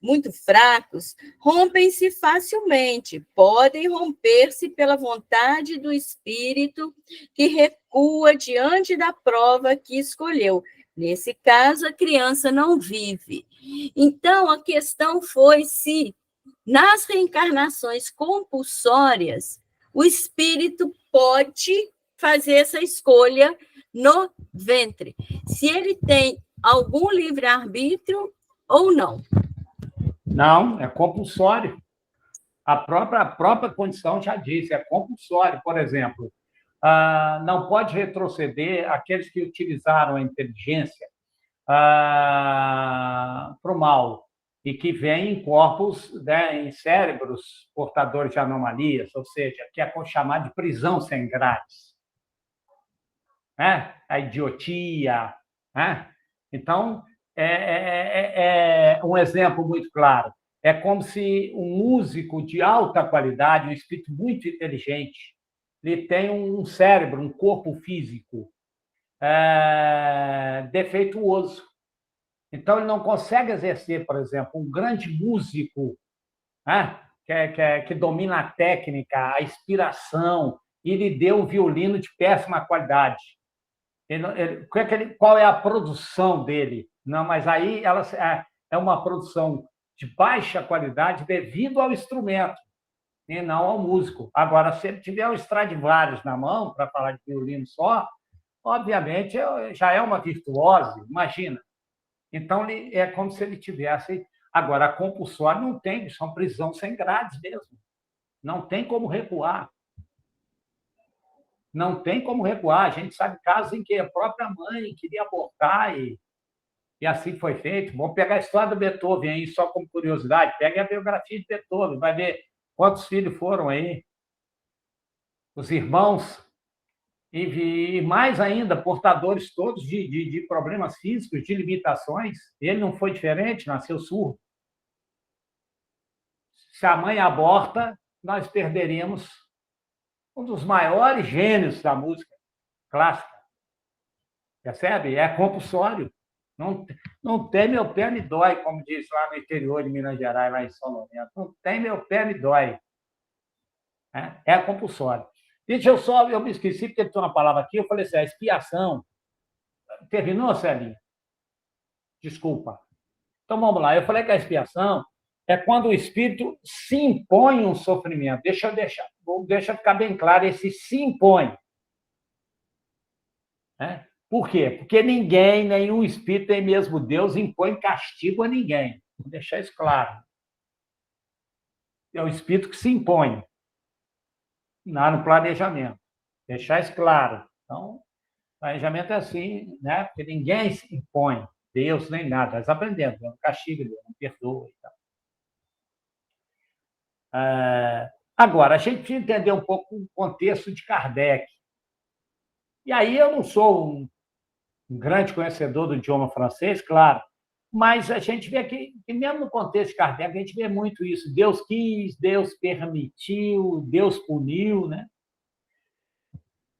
muito fracos, rompem-se facilmente, podem romper-se pela vontade do espírito que recua diante da prova que escolheu. Nesse caso, a criança não vive. Então, a questão foi se, nas reencarnações compulsórias, o espírito pode fazer essa escolha no ventre, se ele tem algum livre-arbítrio ou não. Não, é compulsório. A própria condição já disse, é compulsório. Por exemplo, não pode retroceder aqueles que utilizaram a inteligência para o mal e que vêm em corpos, né, em cérebros portadores de anomalias, ou seja, que é chamado de prisão sem grades. Né? A idiotia, né? Então, é um exemplo muito claro. É como se um músico de alta qualidade, um espírito muito inteligente, ele tem um cérebro, um corpo físico defeituoso. Então, ele não consegue exercer, por exemplo, um grande músico, né? que domina a técnica, a inspiração, e lhe deu um violino de péssima qualidade. Qual é a produção dele? Não, mas aí ela é uma produção de baixa qualidade devido ao instrumento e não ao músico. Agora, se ele tiver o Stradivarius na mão, para falar de violino só, obviamente já é uma virtuose, imagina. Então, é como se ele tivesse... Agora, a compulsória não tem, são prisão sem grades mesmo. Não tem como recuar. Não tem como recuar. A gente sabe casos em que a própria mãe queria abortar e assim foi feito. Vamos pegar a história do Beethoven aí, só como curiosidade. Pega a biografia de Beethoven, vai ver quantos filhos foram aí. Os irmãos. E mais ainda, portadores todos de problemas físicos, de limitações. Ele não foi diferente, nasceu surdo. Se a mãe aborta, nós perderíamos um dos maiores gênios da música clássica. Percebe? É compulsório. Não tem meu pé me dói, como diz lá no interior de Minas Gerais, lá em São Lourenço. Não tem meu pé me dói. É compulsório. Gente, eu me esqueci, porque tem uma palavra aqui, eu falei assim, a expiação. Terminou, Celinha? Desculpa. Então, vamos lá. Eu falei que a expiação é quando o espírito se impõe um sofrimento. Deixa ficar bem claro, esse se impõe. Por quê? Porque nenhum espírito, nem mesmo Deus, impõe castigo a ninguém. Vou deixar isso claro. É o espírito que se impõe no planejamento. Deixar isso claro. Então, planejamento é assim, né? Porque ninguém se impõe, Deus nem nada. Nós aprendemos, não castiga, não perdoa e tal. Agora, a gente precisa entender um pouco o contexto de Kardec. E aí eu não sou um grande conhecedor do idioma francês, claro, Mas a gente vê que mesmo no contexto de Kardec, a gente vê muito isso. Deus quis, Deus permitiu, Deus puniu, né?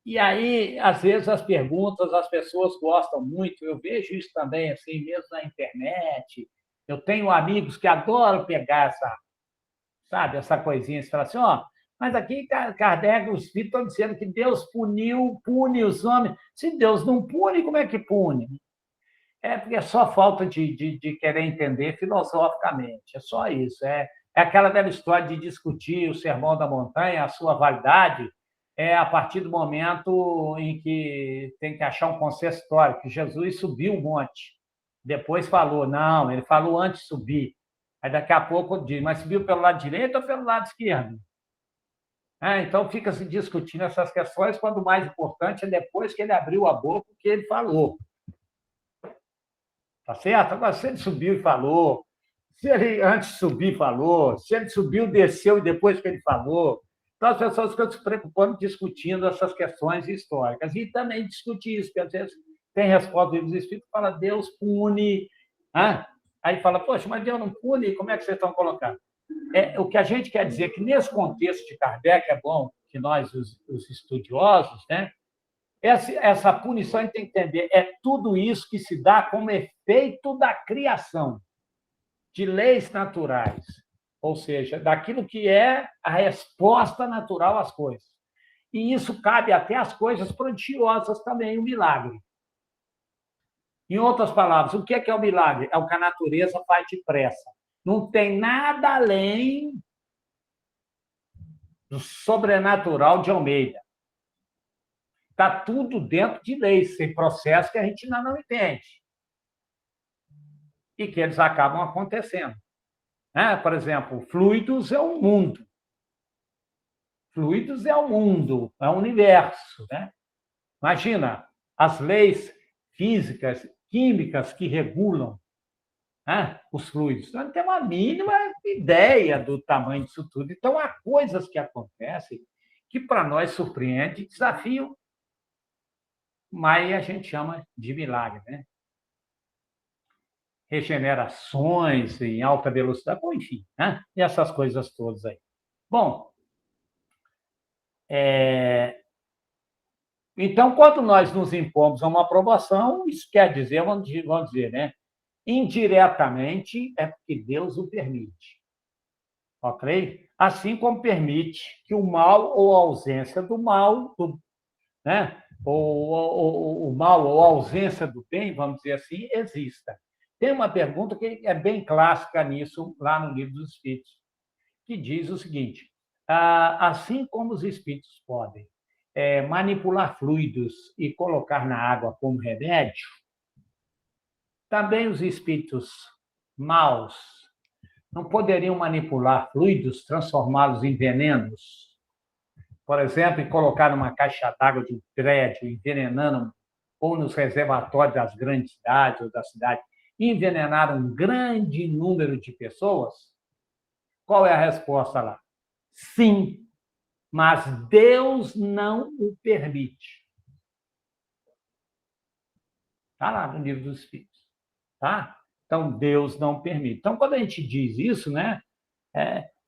E aí, às vezes, as perguntas, as pessoas gostam muito. Eu vejo isso também, assim, mesmo na internet. Eu tenho amigos que adoram pegar essa, sabe, essa coisinha e falar assim, ó, mas aqui Kardec, os espíritos estão dizendo que Deus pune os homens. Se Deus não pune, como é que pune? É porque é só falta de querer entender filosoficamente. É só isso. É aquela velha história de discutir o Sermão da Montanha, a sua validade, a partir do momento em que tem que achar um consenso histórico, que Jesus subiu o monte. Depois falou, não, ele falou antes de subir. Aí daqui a pouco diz, mas subiu pelo lado direito ou pelo lado esquerdo? Então fica se discutindo essas questões, quando o mais importante é depois que ele abriu a boca o que ele falou. Tá certo? Agora, se ele subiu e falou, se ele antes de subir falou, se ele subiu, desceu e depois que ele falou. Então, as pessoas ficam se preocupando, discutindo essas questões históricas. E também discutir isso, porque às vezes tem resposta dos Espíritos que fala, Deus pune. Aí fala, poxa, mas Deus não pune, como é que vocês estão colocando? O que a gente quer dizer é que, nesse contexto de Kardec, é bom que nós, os estudiosos, né, essa punição, a gente tem que entender, é tudo isso que se dá como efeito da criação, de leis naturais, ou seja, daquilo que é a resposta natural às coisas. E isso cabe até às coisas prodigiosas também, o milagre. Em outras palavras, o que é o milagre? É o que a natureza faz depressa. Não tem nada além do sobrenatural de Almeida. Está tudo dentro de leis, sem processo que a gente ainda não entende. E que eles acabam acontecendo. Por exemplo, fluidos é o mundo. Fluidos é o mundo, é o universo. Né? Imagina as leis físicas, químicas que regulam os fluidos. Nós não temos a mínima ideia do tamanho disso tudo. Então, há coisas que acontecem que, para nós, surpreende, desafiam, mas a gente chama de milagre. Né? Regenerações em alta velocidade, bom, enfim, e essas coisas todas aí. Bom, então, quando nós nos impomos a uma aprovação, isso quer dizer, vamos dizer, né? Indiretamente é porque Deus o permite. Ok? Assim como permite que o mal ou a ausência do mal, né? ou o mal ou a ausência do bem, vamos dizer assim, exista. Tem uma pergunta que é bem clássica nisso, lá no Livro dos Espíritos, que diz o seguinte: assim como os espíritos podem manipular fluidos e colocar na água como remédio, também os espíritos maus não poderiam manipular fluidos, transformá-los em venenos? Por exemplo, e colocar numa caixa d'água de um prédio, envenenando, ou nos reservatórios das grandes cidades ou da cidade, envenenar um grande número de pessoas? Qual é a resposta lá? Sim, mas Deus não o permite. Está lá no Livro dos Espíritos. Tá? Então, Deus não permite. Então, quando a gente diz isso, né,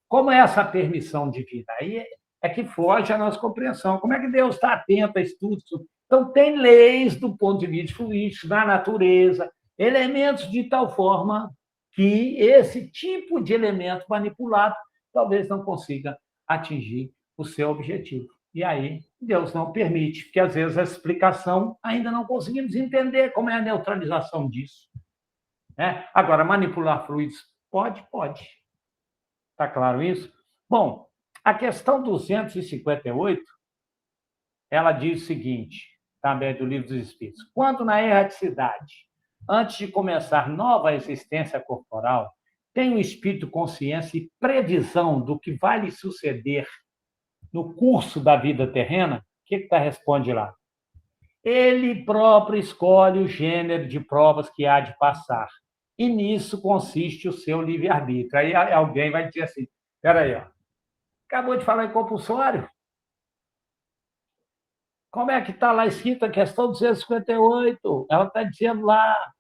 como é essa permissão divina? Aí é que foge a nossa compreensão. Como é que Deus está atento a isso tudo? Então, tem leis do ponto de vista fluídico, da natureza, elementos de tal forma que esse tipo de elemento manipulado talvez não consiga atingir o seu objetivo. E aí, Deus não permite, porque às vezes a explicação ainda não conseguimos entender como é a neutralização disso. Agora, manipular fluidos pode? Pode. Está claro isso? Bom, a questão 258, ela diz o seguinte, também do Livro dos Espíritos: quando na erraticidade, antes de começar nova existência corporal, tem o espírito consciência e previsão do que vai lhe suceder no curso da vida terrena, o que responde lá? Ele próprio escolhe o gênero de provas que há de passar. E nisso consiste o seu livre-arbítrio. Aí alguém vai dizer assim, espera aí, acabou de falar em compulsório? Como é que está lá escrito a questão 258? Ela está dizendo lá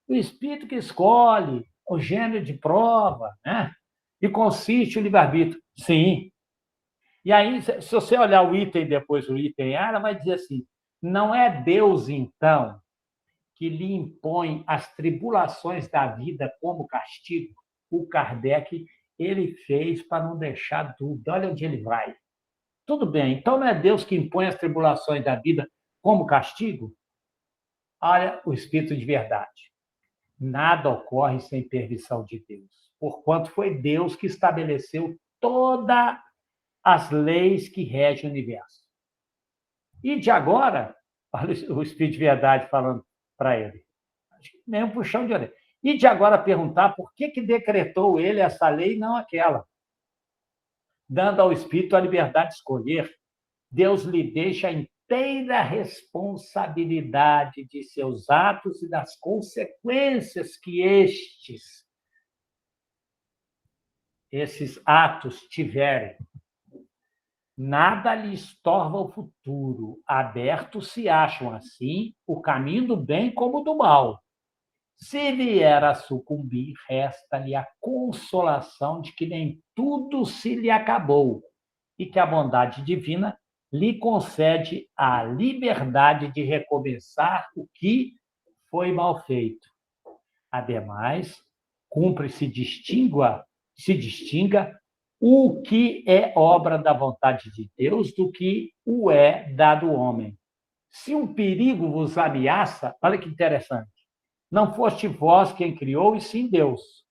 O espírito que escolhe o gênero de prova, né? E consiste o livre-arbítrio. Sim. E aí, se você olhar o item depois, o item A, ela vai dizer assim: não é Deus, então, que lhe impõe as tribulações da vida como castigo? O Kardec ele fez para não deixar dúvida. Olha onde ele vai. Tudo bem, então não é Deus que impõe as tribulações da vida como castigo? Olha o Espírito de verdade. Nada ocorre sem permissão de Deus, porquanto foi Deus que estabeleceu todas as leis que regem o universo. E de agora, olha o Espírito de verdade falando para ele, nem um puxão de orelha. E de agora perguntar por que decretou ele essa lei e não aquela, dando ao Espírito a liberdade de escolher. Deus lhe deixa a inteira responsabilidade de seus atos e das consequências que esses atos tiverem. Nada lhes torna o futuro. Abertos se acham, assim, o caminho do bem como do mal. Se vier a sucumbir, resta-lhe a consolação de que nem tudo se lhe acabou e que a bondade divina lhe concede a liberdade de recomeçar o que foi mal feito. Ademais, cumpre se distinga o que é obra da vontade de Deus do que o é da do homem. Se um perigo vos ameaça, olha que interessante, não foste vós quem criou, e sim Deus.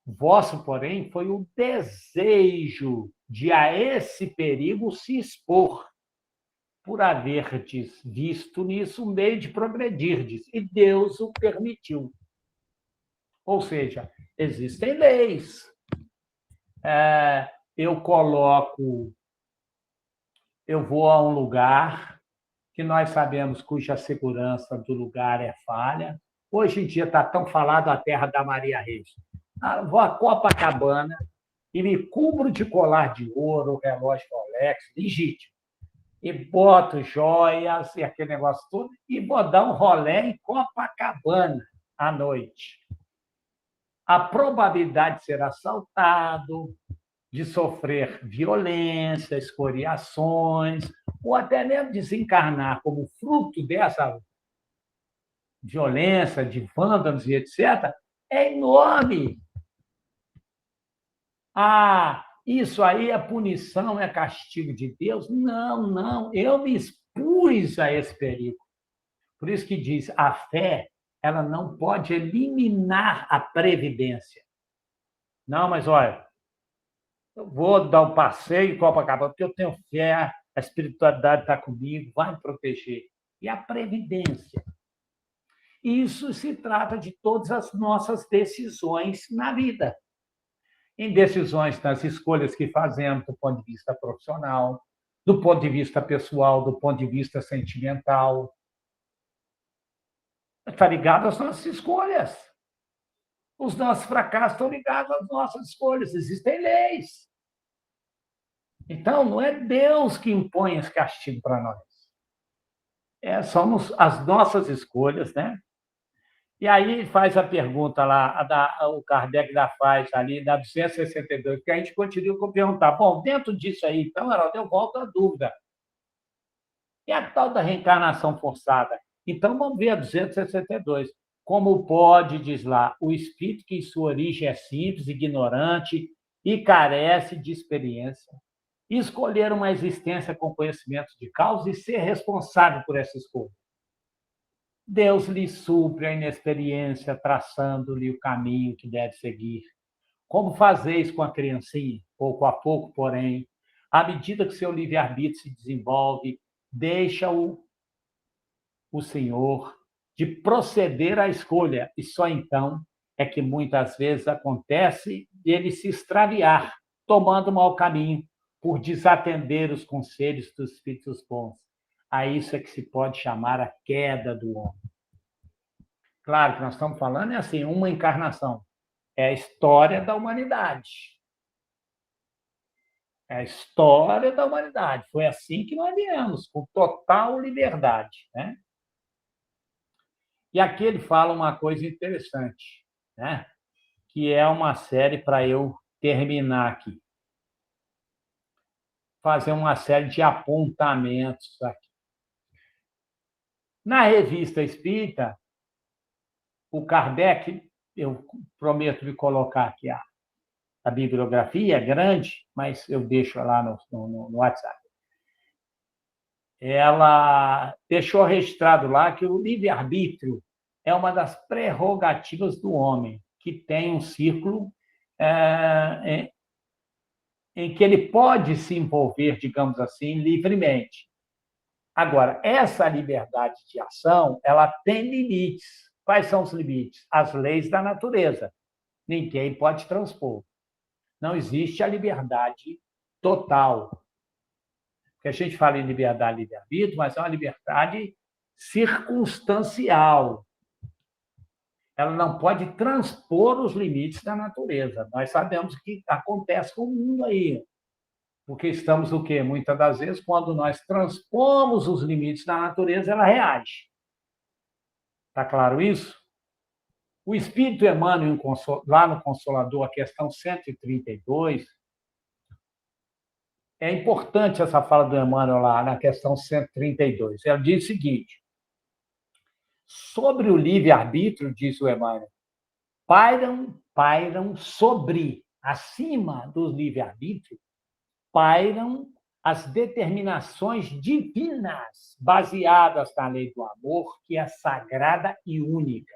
Vosso, porém, foi o desejo de a esse perigo se expor, por haverdes visto nisso um meio de progredirdes, e Deus o permitiu. Ou seja, existem leis. Eu vou a um lugar que nós sabemos cuja segurança do lugar é falha. Hoje em dia está tão falado a terra da Maria Reis. Vou a Copacabana e me cubro de colar de ouro, relógio Rolex, legítimo. E boto joias e aquele negócio todo, e vou dar um rolê em Copacabana à noite. A probabilidade de ser assaltado, de sofrer violência, escoriações, ou até mesmo desencarnar como fruto dessa violência, de vândalos e etc., é enorme. Isso aí é punição, é castigo de Deus? Não, não. Eu me expus a esse perigo. Por isso que diz, a fé, ela não pode eliminar a previdência. Não, mas olha, eu vou dar um passeio em Copacabana, porque eu tenho fé, a espiritualidade está comigo, vai me proteger. E a previdência. Isso se trata de todas as nossas decisões na vida. Em decisões, nas escolhas que fazemos do ponto de vista profissional, do ponto de vista pessoal, do ponto de vista sentimental. Está ligado às nossas escolhas. Os nossos fracassos estão ligados às nossas escolhas. Existem leis. Então, não é Deus que impõe esse castigo para nós. Somos as nossas escolhas, né? E aí faz a pergunta lá, o Kardec faz ali, da 262, que a gente continua com perguntar. Bom, dentro disso aí, então, Heraldo, eu volto à dúvida. E a tal da reencarnação forçada? Então, vamos ver a 262. Como pode, diz lá, o espírito que em sua origem é simples, ignorante e carece de experiência, escolher uma existência com conhecimento de causa e ser responsável por essa escolha? Deus lhe supre a inexperiência, traçando-lhe o caminho que deve seguir. Como fazeis com a criancinha? Pouco a pouco, porém, à medida que seu livre-arbítrio se desenvolve, deixa-o Senhor de proceder à escolha, e só então é que muitas vezes acontece ele se extraviar, tomando mau caminho, por desatender os conselhos dos espíritos bons. A isso é que se pode chamar a queda do homem. Claro que nós estamos falando assim, uma encarnação. É a história da humanidade. É a história da humanidade. Foi assim que nós viemos, com total liberdade, né? E aqui ele fala uma coisa interessante, né? Que é uma série para eu terminar aqui. Fazer uma série de apontamentos aqui. Na Revista Espírita, o Kardec, eu prometo lhe colocar aqui a bibliografia, é grande, mas eu deixo lá no WhatsApp. Ela deixou registrado lá que o livre-arbítrio é uma das prerrogativas do homem, que tem um círculo em que ele pode se envolver, digamos assim, livremente. Agora, essa liberdade de ação, ela tem limites. Quais são os limites? As leis da natureza. Ninguém pode transpor. Não existe a liberdade total. Porque a gente fala em liberdade livre-arbítrio, mas é uma liberdade circunstancial. Ela não pode transpor os limites da natureza. Nós sabemos o que acontece com o mundo aí. Porque estamos o quê? Muitas das vezes, quando nós transpomos os limites da natureza, ela reage. Está claro isso? O Espírito Emmanuel, lá no Consolador, a questão 132, é importante essa fala do Emmanuel lá na questão 132. Ela diz o seguinte: sobre o livre-arbítrio, diz o Emmanuel, pairam sobre, acima do livre-arbítrio, pairam as determinações divinas baseadas na lei do amor, que é sagrada e única.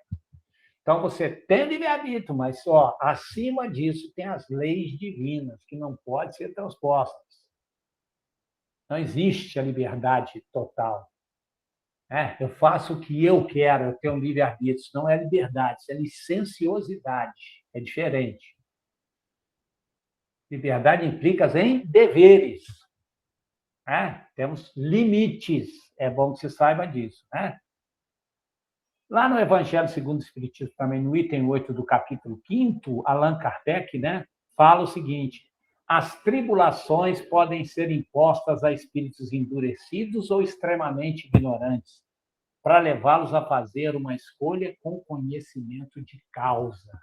Então, você tem livre-arbítrio, mas só acima disso tem as leis divinas, que não podem ser transpostas. Não existe a liberdade total. Eu faço o que eu quero, eu tenho um livre-arbítrio. Isso não é liberdade, isso é licenciosidade. É diferente. Liberdade implica em deveres. Temos limites. É bom que você saiba disso. Lá no Evangelho segundo o Espiritismo, também no item 8 do capítulo 5º, Allan Kardec, fala o seguinte: as tribulações podem ser impostas a espíritos endurecidos ou extremamente ignorantes, para levá-los a fazer uma escolha com conhecimento de causa.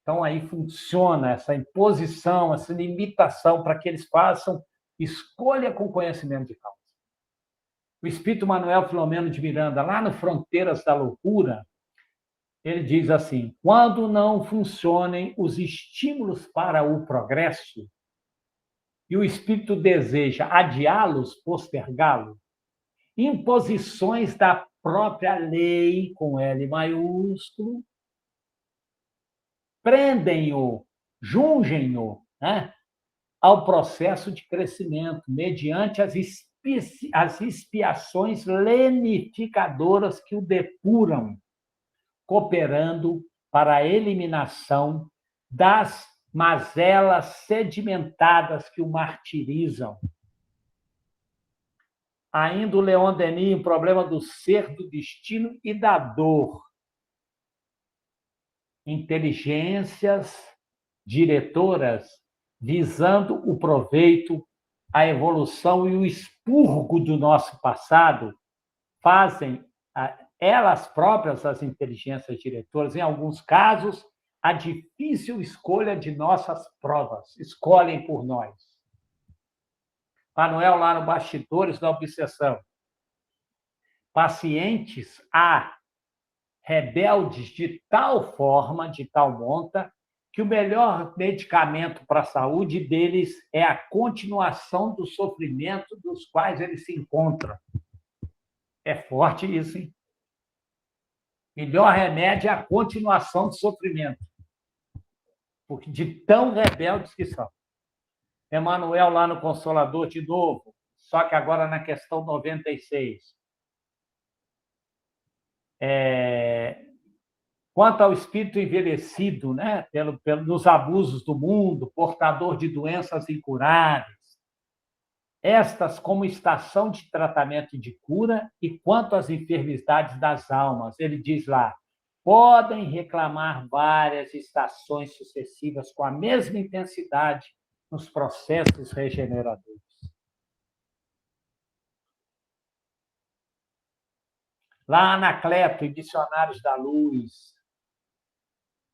Então, aí funciona essa imposição, essa limitação para que eles façam escolha com conhecimento de causa. O Espírito Manuel Filomeno de Miranda, lá no Fronteiras da Loucura, ele diz assim: quando não funcionem os estímulos para o progresso e o espírito deseja adiá-los, postergá-los, imposições da própria lei, com L maiúsculo, prendem-o, jungem-o, ao processo de crescimento, mediante as expiações lenificadoras que o depuram, cooperando para a eliminação das mazelas sedimentadas que o martirizam. Ainda o Leon Denis, o problema do ser, do destino e da dor. Inteligências diretoras visando o proveito, a evolução e o expurgo do nosso passado fazem elas próprias, as inteligências diretoras, em alguns casos, a difícil escolha de nossas provas. Escolhem por nós. Manuel, lá no Bastidores da Obsessão. Pacientes rebeldes de tal forma, de tal monta, que o melhor medicamento para a saúde deles é a continuação do sofrimento dos quais eles se encontram. É forte isso, hein? Melhor remédio é a continuação do sofrimento, porque de tão rebeldes que são. Emmanuel, lá no Consolador, de novo, só que agora na questão 96. Quanto ao espírito envelhecido, pelos abusos do mundo, portador de doenças incuráveis, estas como estação de tratamento e de cura, e quanto às enfermidades das almas, ele diz lá, podem reclamar várias estações sucessivas com a mesma intensidade nos processos regeneradores. Lá Anacleto, em Dicionários da Luz,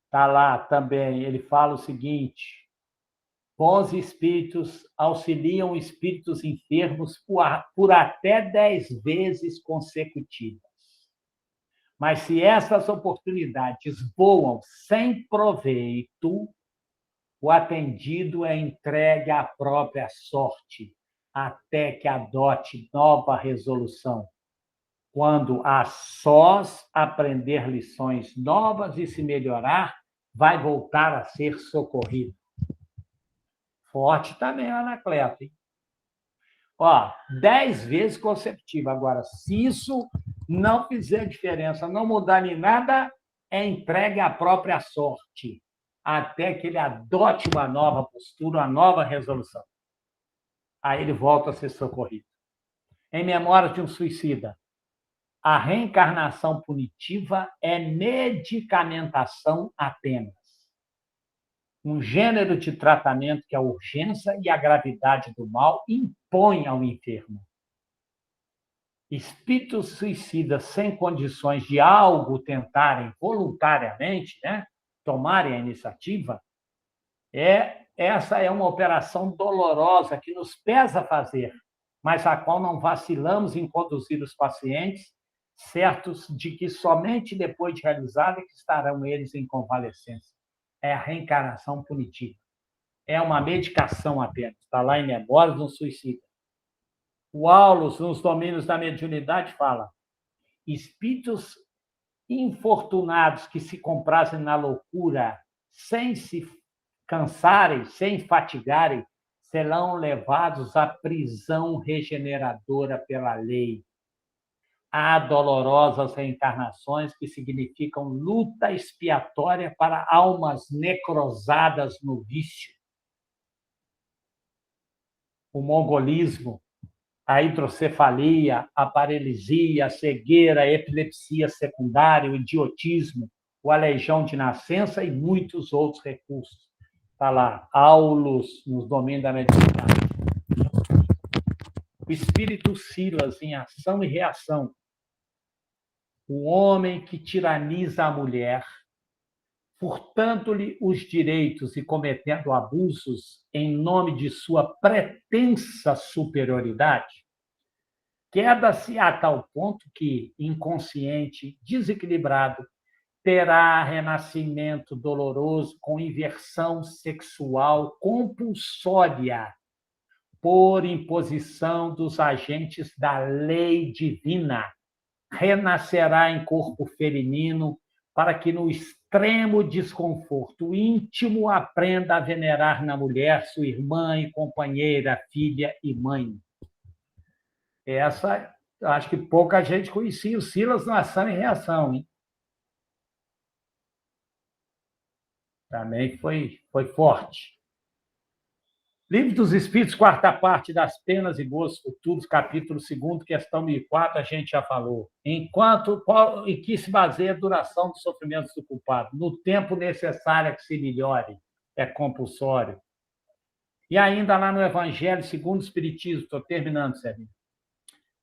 está lá também, ele fala o seguinte: bons espíritos auxiliam espíritos enfermos por até 10 vezes consecutivas. Mas se essas oportunidades voam sem proveito, o atendido é entregue à própria sorte, até que adote nova resolução. Quando a sós aprender lições novas e se melhorar, vai voltar a ser socorrido. Forte também, Anacleto, hein? 10 vezes consecutiva. Agora, se isso não fizer diferença, não mudar em nada, é entregue à própria sorte, até que ele adote uma nova postura, uma nova resolução. Aí ele volta a ser socorrido. Em memória de um suicida, a reencarnação punitiva é medicamentação apenas. Um gênero de tratamento que a urgência e a gravidade do mal impõem ao enfermo. Espíritos suicidas sem condições de algo tentarem voluntariamente, né, tomarem a iniciativa, essa é uma operação dolorosa que nos pesa fazer, mas a qual não vacilamos em conduzir os pacientes, certos de que somente depois de realizada que estarão eles em convalescência. É a reencarnação punitiva. É uma medicação apenas. Está lá em Memórias de um Suicida. O Aulus, nos domínios da mediunidade, fala: espíritos infortunados que se comprazem na loucura, sem se cansarem, sem fatigarem, serão levados à prisão regeneradora pela lei. Há dolorosas reencarnações que significam luta expiatória para almas necrosadas no vício. O mongolismo, a hidrocefalia, a paralisia, a cegueira, a epilepsia secundária, o idiotismo, o aleijão de nascença e muitos outros recursos. Está lá, Aulus, nos domínios da medicina. O espírito Silas, em ação e reação. O homem que tiraniza a mulher, furtando-lhe os direitos e cometendo abusos em nome de sua pretensa superioridade, queda-se a tal ponto que, inconsciente, desequilibrado, terá renascimento doloroso com inversão sexual compulsória por imposição dos agentes da lei divina. Renascerá em corpo feminino para que, no extremo desconforto íntimo, aprenda a venerar na mulher sua irmã e companheira, filha e mãe. Essa, acho que pouca gente conhecia. O Silas na ação e reação, hein? Também foi forte. Livro dos Espíritos, quarta parte, das Penas e Boas Futuros, capítulo 2, questão 1004, a gente já falou. Em que se baseia a duração dos sofrimentos do culpado? No tempo necessário que se melhore, é compulsório. E ainda lá no Evangelho segundo o Espiritismo, estou terminando, Sérgio.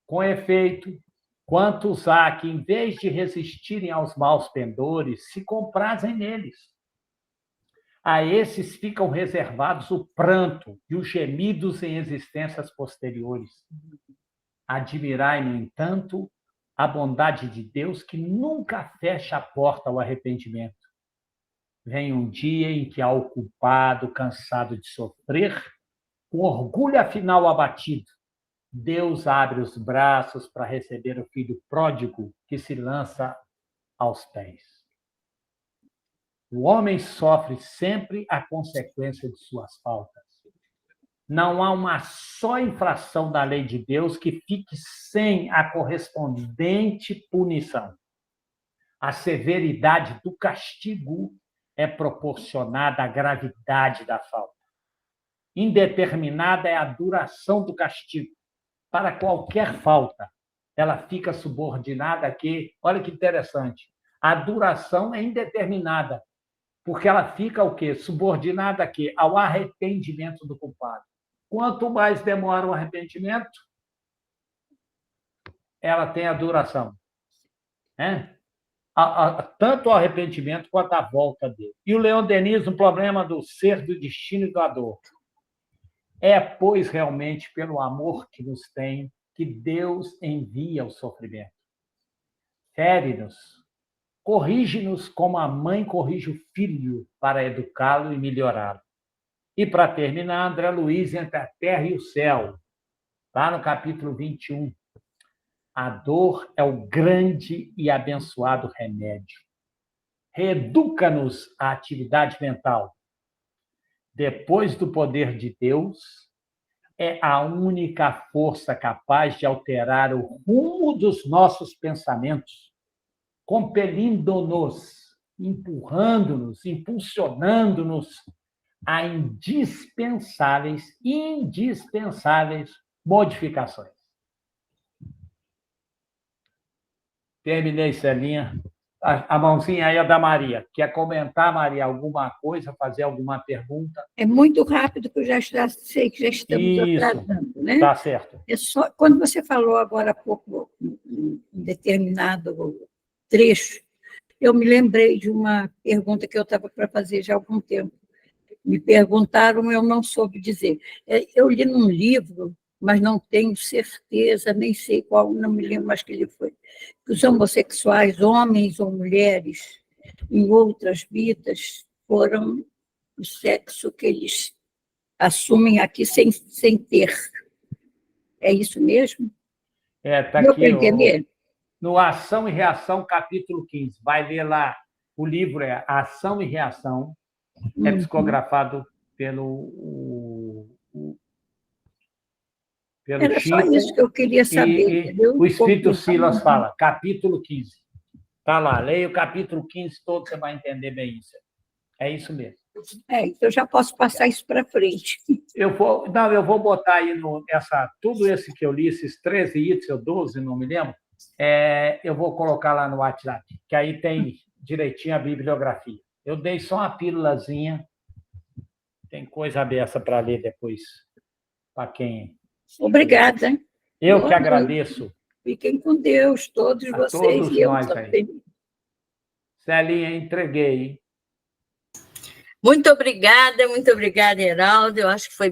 Com efeito, quantos há que, em vez de resistirem aos maus pendores, se comprazem neles? A esses ficam reservados o pranto e os gemidos em existências posteriores. Admirai, no entanto, a bondade de Deus que nunca fecha a porta ao arrependimento. Vem um dia em que ao culpado, cansado de sofrer, com orgulho afinal abatido, Deus abre os braços para receber o filho pródigo que se lança aos pés. O homem sofre sempre a consequência de suas faltas. Não há uma só infração da lei de Deus que fique sem a correspondente punição. A severidade do castigo é proporcionada à gravidade da falta. Indeterminada é a duração do castigo. Para qualquer falta, ela fica subordinada a que, olha que interessante, a duração é indeterminada, porque ela fica o quê? Subordinada a quê? Ao arrependimento do culpado. Quanto mais demora o arrependimento, ela tem a duração. né? Tanto o arrependimento quanto a volta dele. E o Leon Denis, no problema do ser, do destino e do dor. É, pois, realmente pelo amor que nos tem que Deus envia o sofrimento. Fere-nos, corrige-nos como a mãe corrige o filho para educá-lo e melhorá-lo. E, para terminar, André Luiz, Entre a Terra e o Céu, lá no capítulo 21. A dor é o grande e abençoado remédio. Reeduca-nos à atividade mental. Depois do poder de Deus, é a única força capaz de alterar o rumo dos nossos pensamentos, compelindo-nos, empurrando-nos, impulsionando-nos a indispensáveis modificações. Terminei, Celinha. A mãozinha aí é da Maria. Quer comentar, Maria, alguma coisa, fazer alguma pergunta? É muito rápido, que eu já sei que já estamos atrasando, né? Tá certo. É só, quando você falou agora há pouco, um determinado trecho, eu me lembrei de uma pergunta que eu estava para fazer já há algum tempo. Me perguntaram, eu não soube dizer. Eu li num livro, mas não tenho certeza, nem sei qual, não me lembro mais que ele foi, que os homossexuais, homens ou mulheres, em outras vidas, foram o sexo que eles assumem aqui sem ter. É isso mesmo? Tá Deu aqui, para entender? no Ação e Reação, capítulo 15. Vai ler lá, o livro é Ação e Reação, é psicografado pelo Era Chico. só isso que eu queria saber, entendeu? O Espírito Silas fala, capítulo 15. Está lá, leia o capítulo 15 todo, você vai entender bem isso. É isso mesmo. Então eu já posso passar isso para frente. Eu vou botar aí tudo esse que eu li, esses 13 itens, ou 12, não me lembro, eu vou colocar lá no WhatsApp, que aí tem direitinho a bibliografia. Eu dei só uma pílulazinha, tem coisa aberta para ler depois, para quem... Obrigada. Eu que agradeço. Fiquem com Deus, todos vocês. Todos e eu nós também. aí. Celinha, entreguei. Muito obrigada, Heraldo. Eu acho que foi